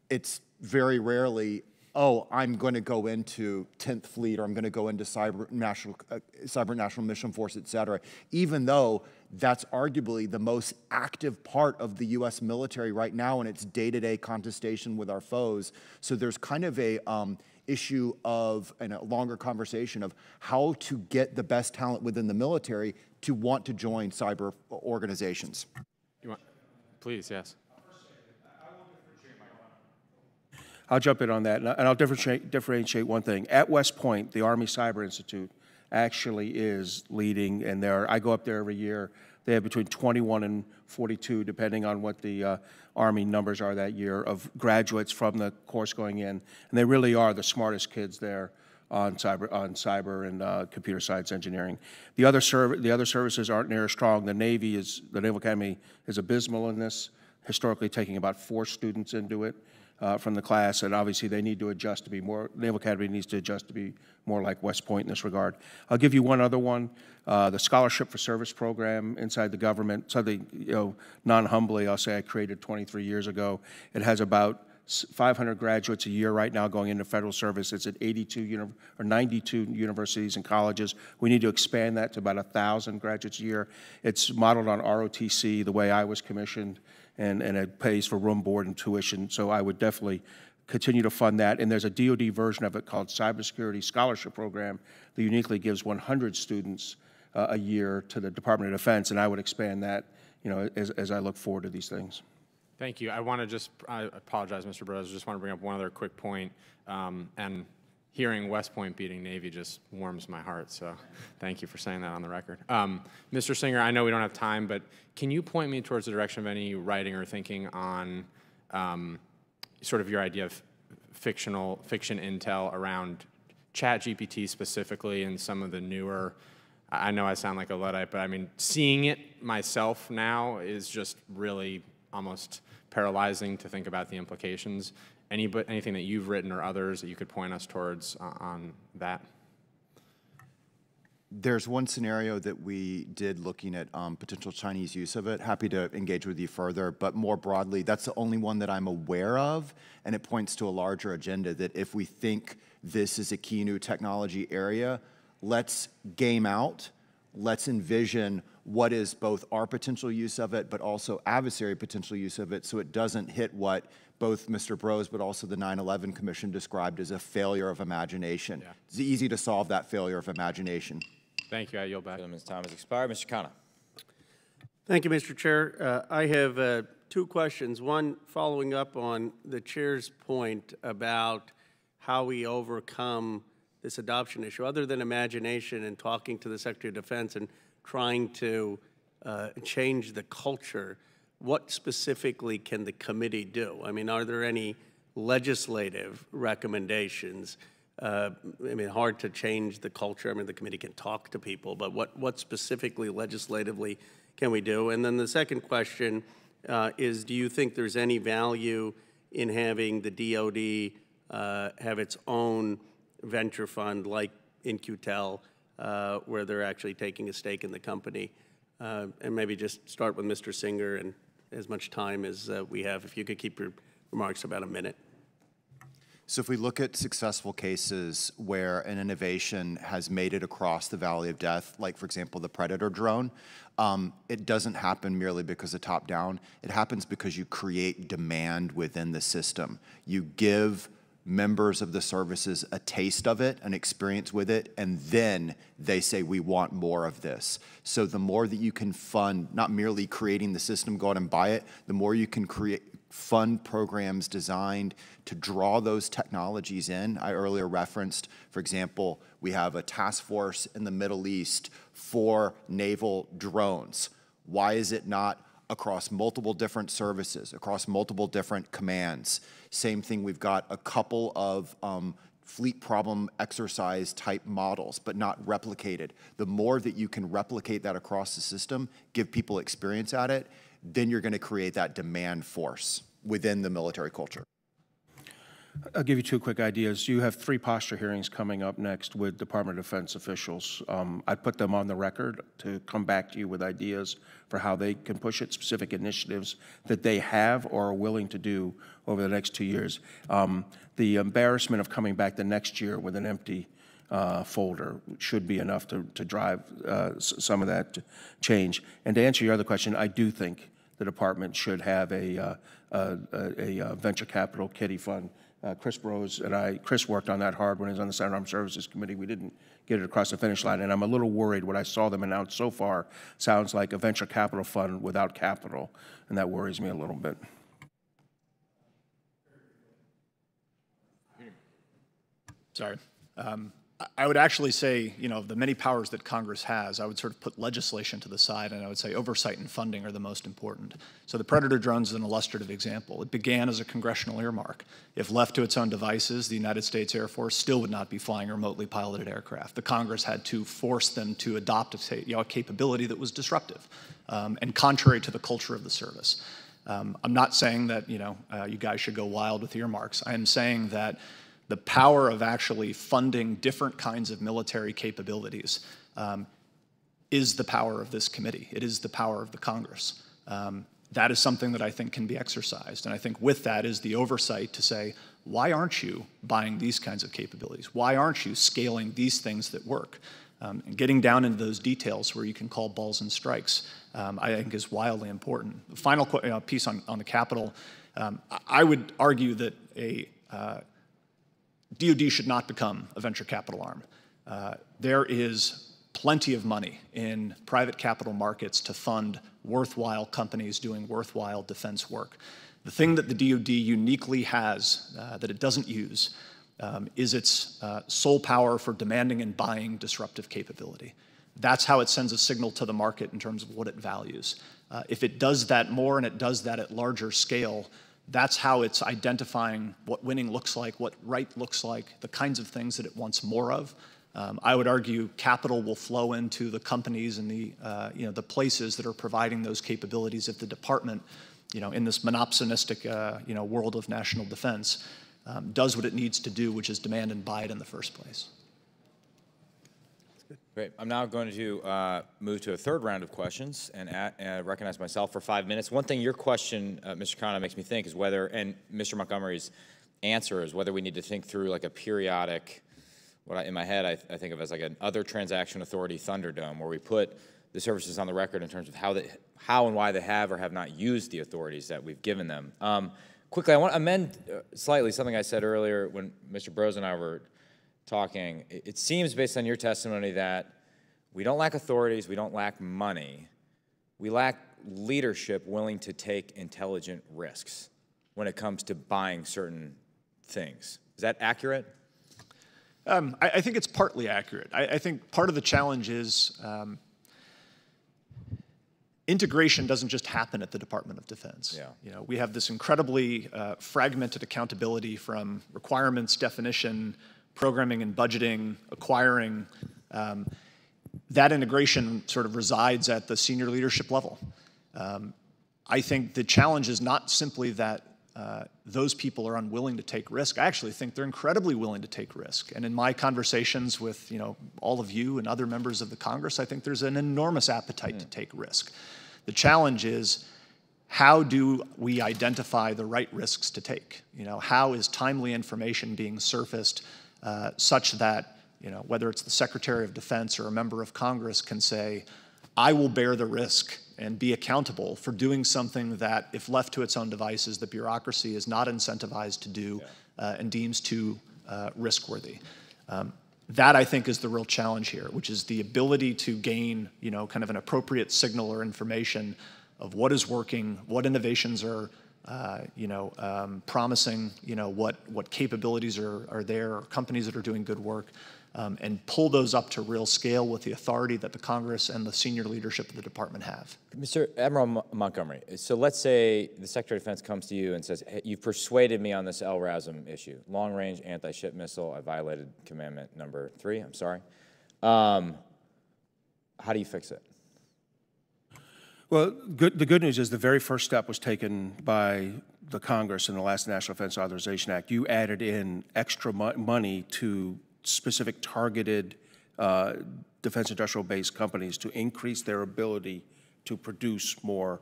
It's very rarely, oh, I'm going to go into 10th Fleet, or I'm going to go into Cyber National Mission Force, et cetera, even though that's arguably the most active part of the U.S. military right now in its day-to-day contestation with our foes. So there's kind of a issue of, and a longer conversation of how to get the best talent within the military to want to join cyber organizations. Please, yes. I'll jump in on that, and I'll differentiate one thing. At West Point, the Army Cyber Institute actually is leading, and I go up there every year. They have between 21 and 42, depending on what the Army numbers are that year, of graduates from the course going in, and they really are the smartest kids there on cyber and computer science engineering. The other services aren't near as strong. The Naval Academy is abysmal in this, historically taking about 4 students into it. from the class, and obviously they need to adjust to be more, Naval Academy needs to adjust to be more like West Point in this regard. I'll give you one other one, the Scholarship for Service program inside the government, something, non-humbly, I'll say I created 23 years ago. It has about 500 graduates a year right now going into federal service. It's at 92 universities and colleges. We need to expand that to about 1,000 graduates a year. It's modeled on ROTC, the way I was commissioned, and it pays for room, board, and tuition. So I would definitely continue to fund that. And there's a DoD version of it called Cybersecurity Scholarship Program that uniquely gives 100 students a year to the Department of Defense, and I would expand that, as I look forward to these things. Thank you. I apologize, Mr. Burrows. I just want to bring up one other quick point. And hearing West Point beating Navy just warms my heart, so thank you for saying that on the record. Mr. Singer, I know we don't have time, but can you point me towards the direction of any writing or thinking on sort of your idea of fiction intel around ChatGPT specifically and some of the newer, I know I sound like a Luddite, but I mean, seeing it myself now is just really almost paralyzing to think about the implications. Anything that you've written or others that you could point us towards on that? There's one scenario that we did looking at potential Chinese use of it. Happy to engage with you further, but more broadly, that's the only one that I'm aware of, and it points to a larger agenda that if we think this is a key new technology area, let's game out, let's envision what is both our potential use of it, but also adversary potential use of it, so it doesn't hit what both Mr. Brose, but also the 9/11 Commission described as a failure of imagination. Yeah. It's easy to solve that failure of imagination. Thank you. I yield back. Gentleman's time has expired. Mr. Khanna. Thank you, Mr. Chair. I have two questions. One, following up on the chair's point about how we overcome this adoption issue. Other than imagination and talking to the Secretary of Defense and trying to change the culture, what specifically can the committee do? I mean, are there any legislative recommendations? I mean, hard to change the culture. I mean, the committee can talk to people, but what specifically legislatively can we do? And then the second question is, do you think there's any value in having the DoD have its own venture fund like InQtel, where they're actually taking a stake in the company? And maybe just start with Mr. Singer, and as much time as we have, if you could keep your remarks about a minute. So if we look at successful cases where an innovation has made it across the Valley of Death, like, for example, the Predator drone, it doesn't happen merely because of top-down. It happens because you create demand within the system. You give members of the services a taste of it, an experience with it, and then they say, we want more of this. So the more that you can fund, not merely creating the system, go out and buy it, the more you can fund programs designed to draw those technologies in. I earlier referenced, for example, we have a task force in the Middle East for naval drones. Why is it not across multiple different services, across multiple different commands? Same thing, we've got a couple of fleet problem exercise type models, but not replicated. The more that you can replicate that across the system, give people experience at it, then you're going to create that demand force within the military culture. I'll give you two quick ideas. You have 3 posture hearings coming up next with Department of Defense officials. I put them on the record to come back to you with ideas for how they can push it, specific initiatives that they have or are willing to do over the next 2 years. The embarrassment of coming back the next year with an empty folder should be enough to drive some of that change. And to answer your other question, I do think the department should have a venture capital kiddie fund. Chris Brose and Chris worked on that hard when he was on the Senate Armed Services Committee. We didn't get it across the finish line, and I'm a little worried. What I saw them announce so far sounds like a venture capital fund without capital, and that worries me a little bit. Sorry. I would actually say, the many powers that Congress has, I would sort of put legislation to the side, and I would say oversight and funding are the most important. So the Predator drone is an illustrative example. It began as a congressional earmark. If left to its own devices, the United States Air Force still would not be flying remotely piloted aircraft. The Congress had to force them to adopt a capability that was disruptive and contrary to the culture of the service. I'm not saying that, you guys should go wild with earmarks. I am saying that the power of actually funding different kinds of military capabilities is the power of this committee. It is the power of the Congress. That is something that I think can be exercised. And I think with that is the oversight to say, why aren't you buying these kinds of capabilities? Why aren't you scaling these things that work? And getting down into those details where you can call balls and strikes, I think is wildly important. The final piece on the Capitol, I would argue that a DoD should not become a venture capital arm. There is plenty of money in private capital markets to fund worthwhile companies doing worthwhile defense work. The thing that the DoD uniquely has that it doesn't use is its sole power for demanding and buying disruptive capability. That's how it sends a signal to the market in terms of what it values. If it does that more and it does that at larger scale, that's how it's identifying what winning looks like, what right looks like, the kinds of things that it wants more of. I would argue capital will flow into the companies and the places that are providing those capabilities if the department, in this monopsonistic world of national defense, does what it needs to do, which is demand and buy it in the first place. Great. I'm now going to move to a third round of questions and recognize myself for 5 minutes. One thing your question, Mr. Khanna, makes me think is whether, and Mr. Montgomery's answer is whether we need to think through like a periodic, in my head I think of as like an other transaction authority Thunderdome, where we put the services on the record in terms of how and why they have or have not used the authorities that we've given them. Quickly, I want to amend slightly something I said earlier when Mr. Brose and I were talking. It seems, based on your testimony, that we don't lack authorities, we don't lack money, we lack leadership willing to take intelligent risks when it comes to buying certain things. Is that accurate? I think it's partly accurate. I think part of the challenge is integration doesn't just happen at the Department of Defense. Yeah. We have this incredibly fragmented accountability from requirements, definition, programming and budgeting, acquiring. That integration sort of resides at the senior leadership level. I think the challenge is not simply that those people are unwilling to take risk. I actually think they're incredibly willing to take risk. And in my conversations with all of you and other members of the Congress, I think there's an enormous appetite to take risk. The challenge is, how do we identify the right risks to take? How is timely information being surfaced such that whether it's the Secretary of Defense or a member of Congress can say, I will bear the risk and be accountable for doing something that, if left to its own devices, the bureaucracy is not incentivized to do and deems too risk-worthy. That, I think, is the real challenge here, which is the ability to gain, kind of an appropriate signal or information of what is working, what innovations are, promising, what capabilities are there, or companies that are doing good work, and pull those up to real scale with the authority that the Congress and the senior leadership of the department have. Mr. Admiral Montgomery, so let's say the Secretary of Defense comes to you and says, hey, you've persuaded me on this LRASM issue, long-range anti-ship missile. I violated commandment number 3, I'm sorry. How do you fix it? Well, the good news is the very first step was taken by the Congress in the last National Defense Authorization Act. You added in extra money to specific targeted defense industrial base companies to increase their ability to produce more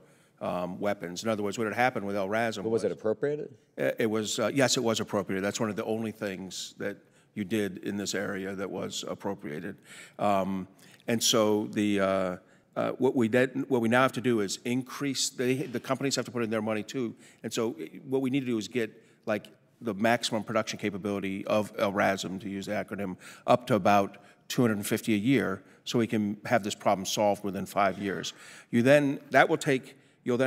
weapons. In other words, what had happened with LRASM was it appropriated? It was, yes, it was appropriated. That's one of the only things that you did in this area that was appropriated. And so what we now have to do is increase, the companies have to put in their money too. And so what we need to do is get like the maximum production capability of LRASM, to use the acronym, up to about 250 a year, so we can have this problem solved within 5 years. You'll then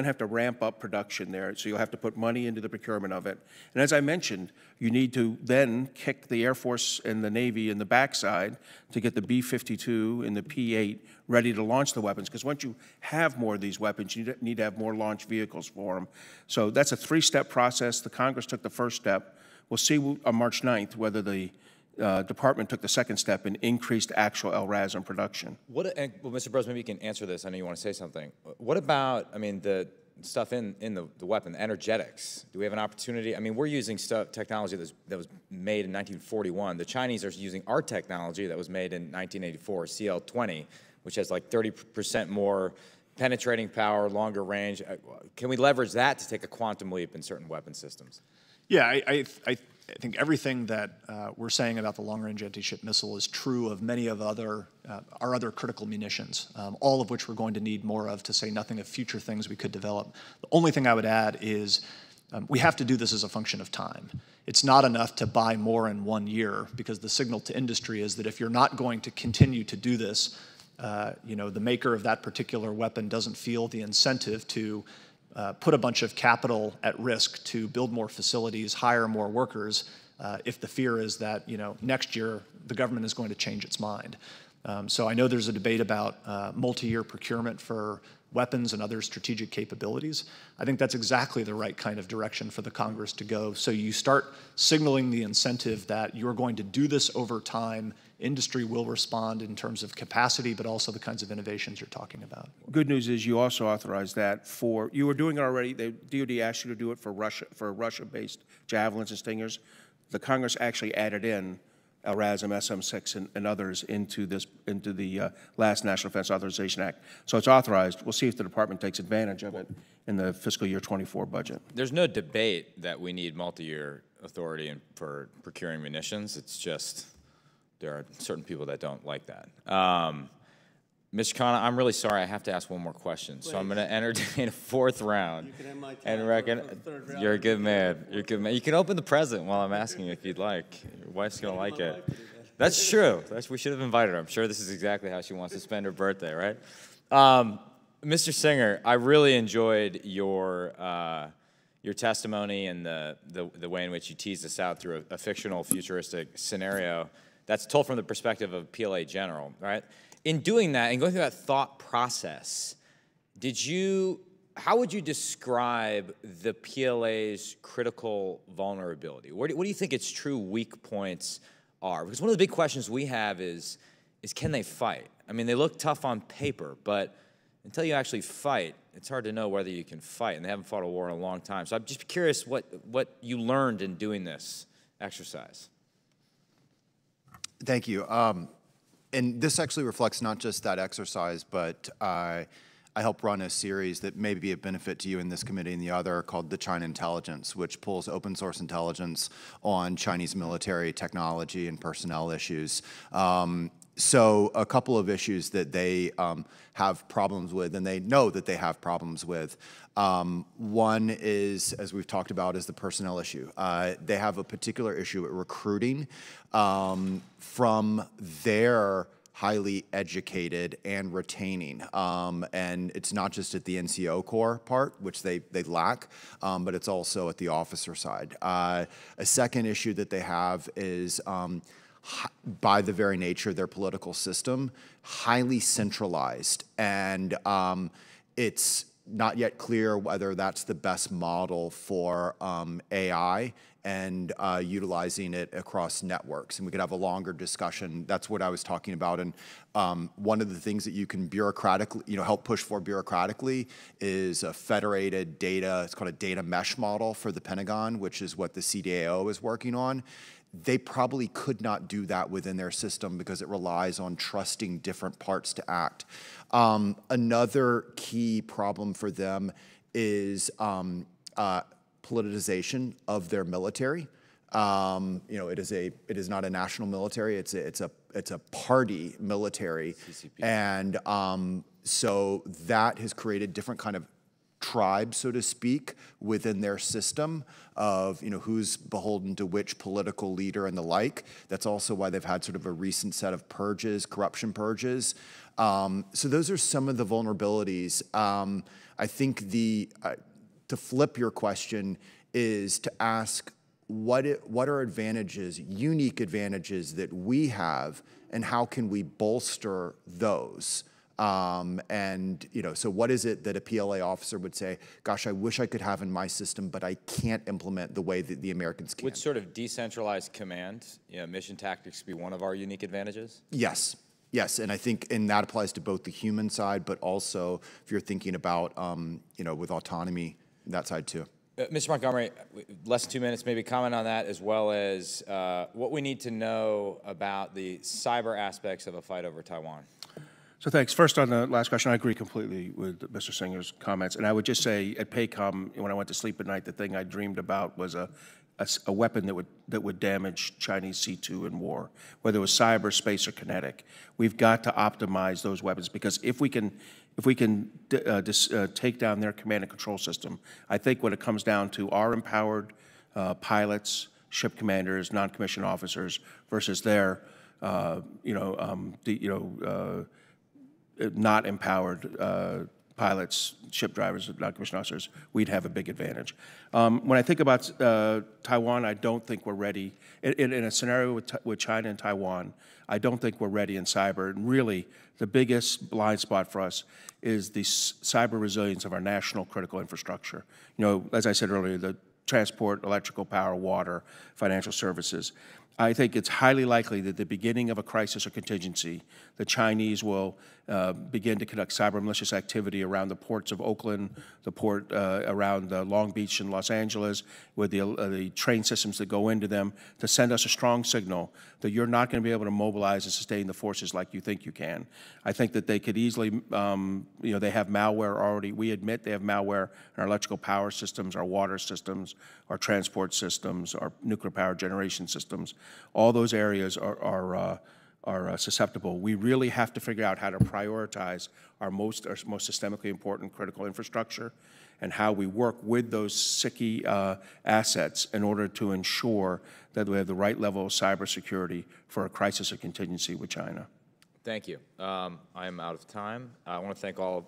have to ramp up production there, so you'll have to put money into the procurement of it. And as I mentioned, you need to then kick the Air Force and the Navy in the backside to get the B-52 and the P-8 ready to launch the weapons, because once you have more of these weapons, you need to have more launch vehicles for them. So that's a 3-step process. The Congress took the first step. We'll see on March 9th whether the department took the second step and increased actual LRASM production. Well, Mr. Brose, maybe you can answer this. I know you want to say something. What about, I mean, the stuff in the weapon, the energetics? Do we have an opportunity? I mean, we're using technology that was made in 1941. The Chinese are using our technology that was made in 1984, CL-20, which has like 30% more penetrating power, longer range. Can we leverage that to take a quantum leap in certain weapon systems? Yeah, I think everything that we're saying about the long-range anti-ship missile is true of many of our other critical munitions, all of which we're going to need more of, to say nothing of future things we could develop. The only thing I would add is we have to do this as a function of time. It's not enough to buy more in 1 year, because the signal to industry is that if you're not going to continue to do this, the maker of that particular weapon doesn't feel the incentive to put a bunch of capital at risk to build more facilities, hire more workers, if the fear is that next year the government is going to change its mind. So I know there's a debate about multi-year procurement for weapons and other strategic capabilities. I think that's exactly the right kind of direction for the Congress to go. So you start signaling the incentive that you're going to do this over time. Industry will respond in terms of capacity, but also the kinds of innovations you're talking about. Good news is you also authorized that you were doing it already. The DoD asked you to do it for Russia-based Javelins and Stingers. The Congress actually added in LRASM, SM-6, and others into the last National Defense Authorization Act. So it's authorized. We'll see if the department takes advantage of it in the fiscal year 24 budget. There's no debate that we need multi-year authority for procuring munitions. It's just there are certain people that don't like that. Mr. Khanna, I'm really sorry. I have to ask one more question. Please. So I'm going to entertain a fourth round. You can have my time for the third round. You're a good man. You're a good man. You can open the present while I'm asking you if you'd like. Your wife's going to like it. That's true. We should have invited her. I'm sure this is exactly how she wants to spend her birthday, right? Mr. Singer, I really enjoyed your testimony and the way in which you teased us out through a fictional futuristic scenario that's told from the perspective of a PLA general, right? In doing that and going through that thought process, how would you describe the PLA's critical vulnerability? What do you think its true weak points are? Because one of the big questions we have is can they fight? I mean, they look tough on paper, but until you actually fight, it's hard to know whether you can fight, and they haven't fought a war in a long time. So I'm just curious what you learned in doing this exercise. Thank you. And this actually reflects not just that exercise, but I help run a series that may be of benefit to you in this committee and the other called the China Intelligence, which pulls open source intelligence on Chinese military technology and personnel issues. So a couple of issues that they have problems with, and they know that they have problems with. One is, as we've talked about, is the personnel issue. They have a particular issue at recruiting from their highly educated and retaining. And it's not just at the NCO Corps part, which they lack, but it's also at the officer side. A second issue that they have is by the very nature of their political system, highly centralized. And it's not yet clear whether that's the best model for AI and utilizing it across networks. And we could have a longer discussion. That's what I was talking about. And one of the things that you can bureaucratically, help push for bureaucratically is a federated data, it's called a data mesh model for the Pentagon, which is what the CDAO is working on. They probably could not do that within their system because it relies on trusting different parts to act. Another key problem for them is politicization of their military. It is not a national military. It's a party military, CCP. And so that has created different kind of tribe, so to speak, within their system of who's beholden to which political leader and the like. That's also why they've had sort of a recent set of purges, corruption purges. So those are some of the vulnerabilities. I think to flip your question is to ask what are advantages, unique advantages that we have, and how can we bolster those? So what is it that a PLA officer would say, gosh, I wish I could have in my system, but I can't implement the way that the Americans can? Would sort of decentralized command, mission tactics be one of our unique advantages? Yes. Yes, and I think, and that applies to both the human side, but also if you're thinking about, with autonomy, that side too. Mr. Montgomery, less than 2 minutes, maybe comment on that, as well as what we need to know about the cyber aspects of a fight over Taiwan. So thanks. First, on the last question, I agree completely with Mr. Singer's comments. And I would just say at PACOM, when I went to sleep at night, the thing I dreamed about was a weapon that would damage Chinese C2 in war, whether it was cyber, space, or kinetic. We've got to optimize those weapons, because if we can take down their command and control system, I think when it comes down to our empowered pilots, ship commanders, non-commissioned officers versus their not empowered pilots, ship drivers, non-commissioned officers, we'd have a big advantage. When I think about Taiwan, I don't think we're ready. In a scenario with China and Taiwan, I don't think we're ready in cyber. And really, the biggest blind spot for us is the cyber resilience of our national critical infrastructure. As I said earlier, the transport, electrical power, water, financial services. I think it's highly likely that at the beginning of a crisis or contingency, the Chinese will begin to conduct cyber malicious activity around the ports of Oakland, the port around Long Beach and Los Angeles, with the train systems that go into them, to send us a strong signal that you're not going to be able to mobilize and sustain the forces like you think you can. I think that they could easily, they have malware already. We admit they have malware in our electrical power systems, our water systems, our transport systems, our nuclear power generation systems. All those areas are susceptible. We really have to figure out how to prioritize our most systemically important critical infrastructure, and how we work with those CITI assets in order to ensure that we have the right level of cybersecurity for a crisis or contingency with China. Thank you. I am out of time. I want to thank all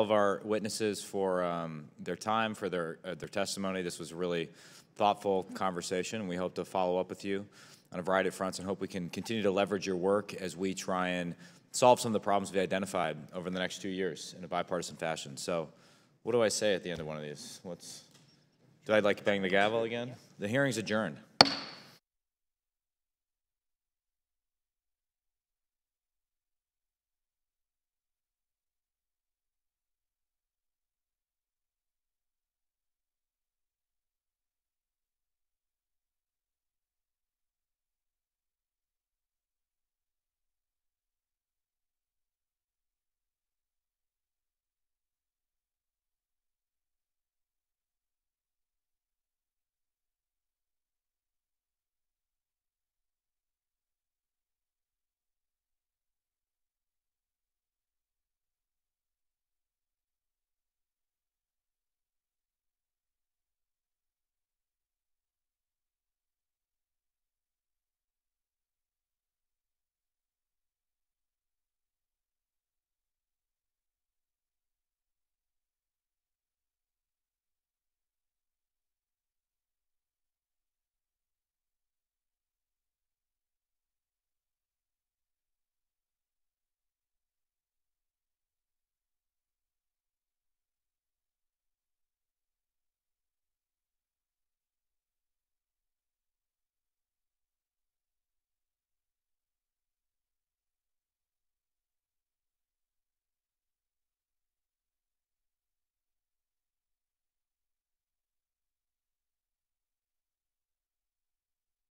of our witnesses for their time, for their testimony. This was a really thoughtful conversation. We hope to follow up with you on a variety of fronts, and hope we can continue to leverage your work as we try and solve some of the problems we identified over the next 2 years in a bipartisan fashion. So what do I say at the end of one of these? Do I like bang the gavel again? The hearing's adjourned.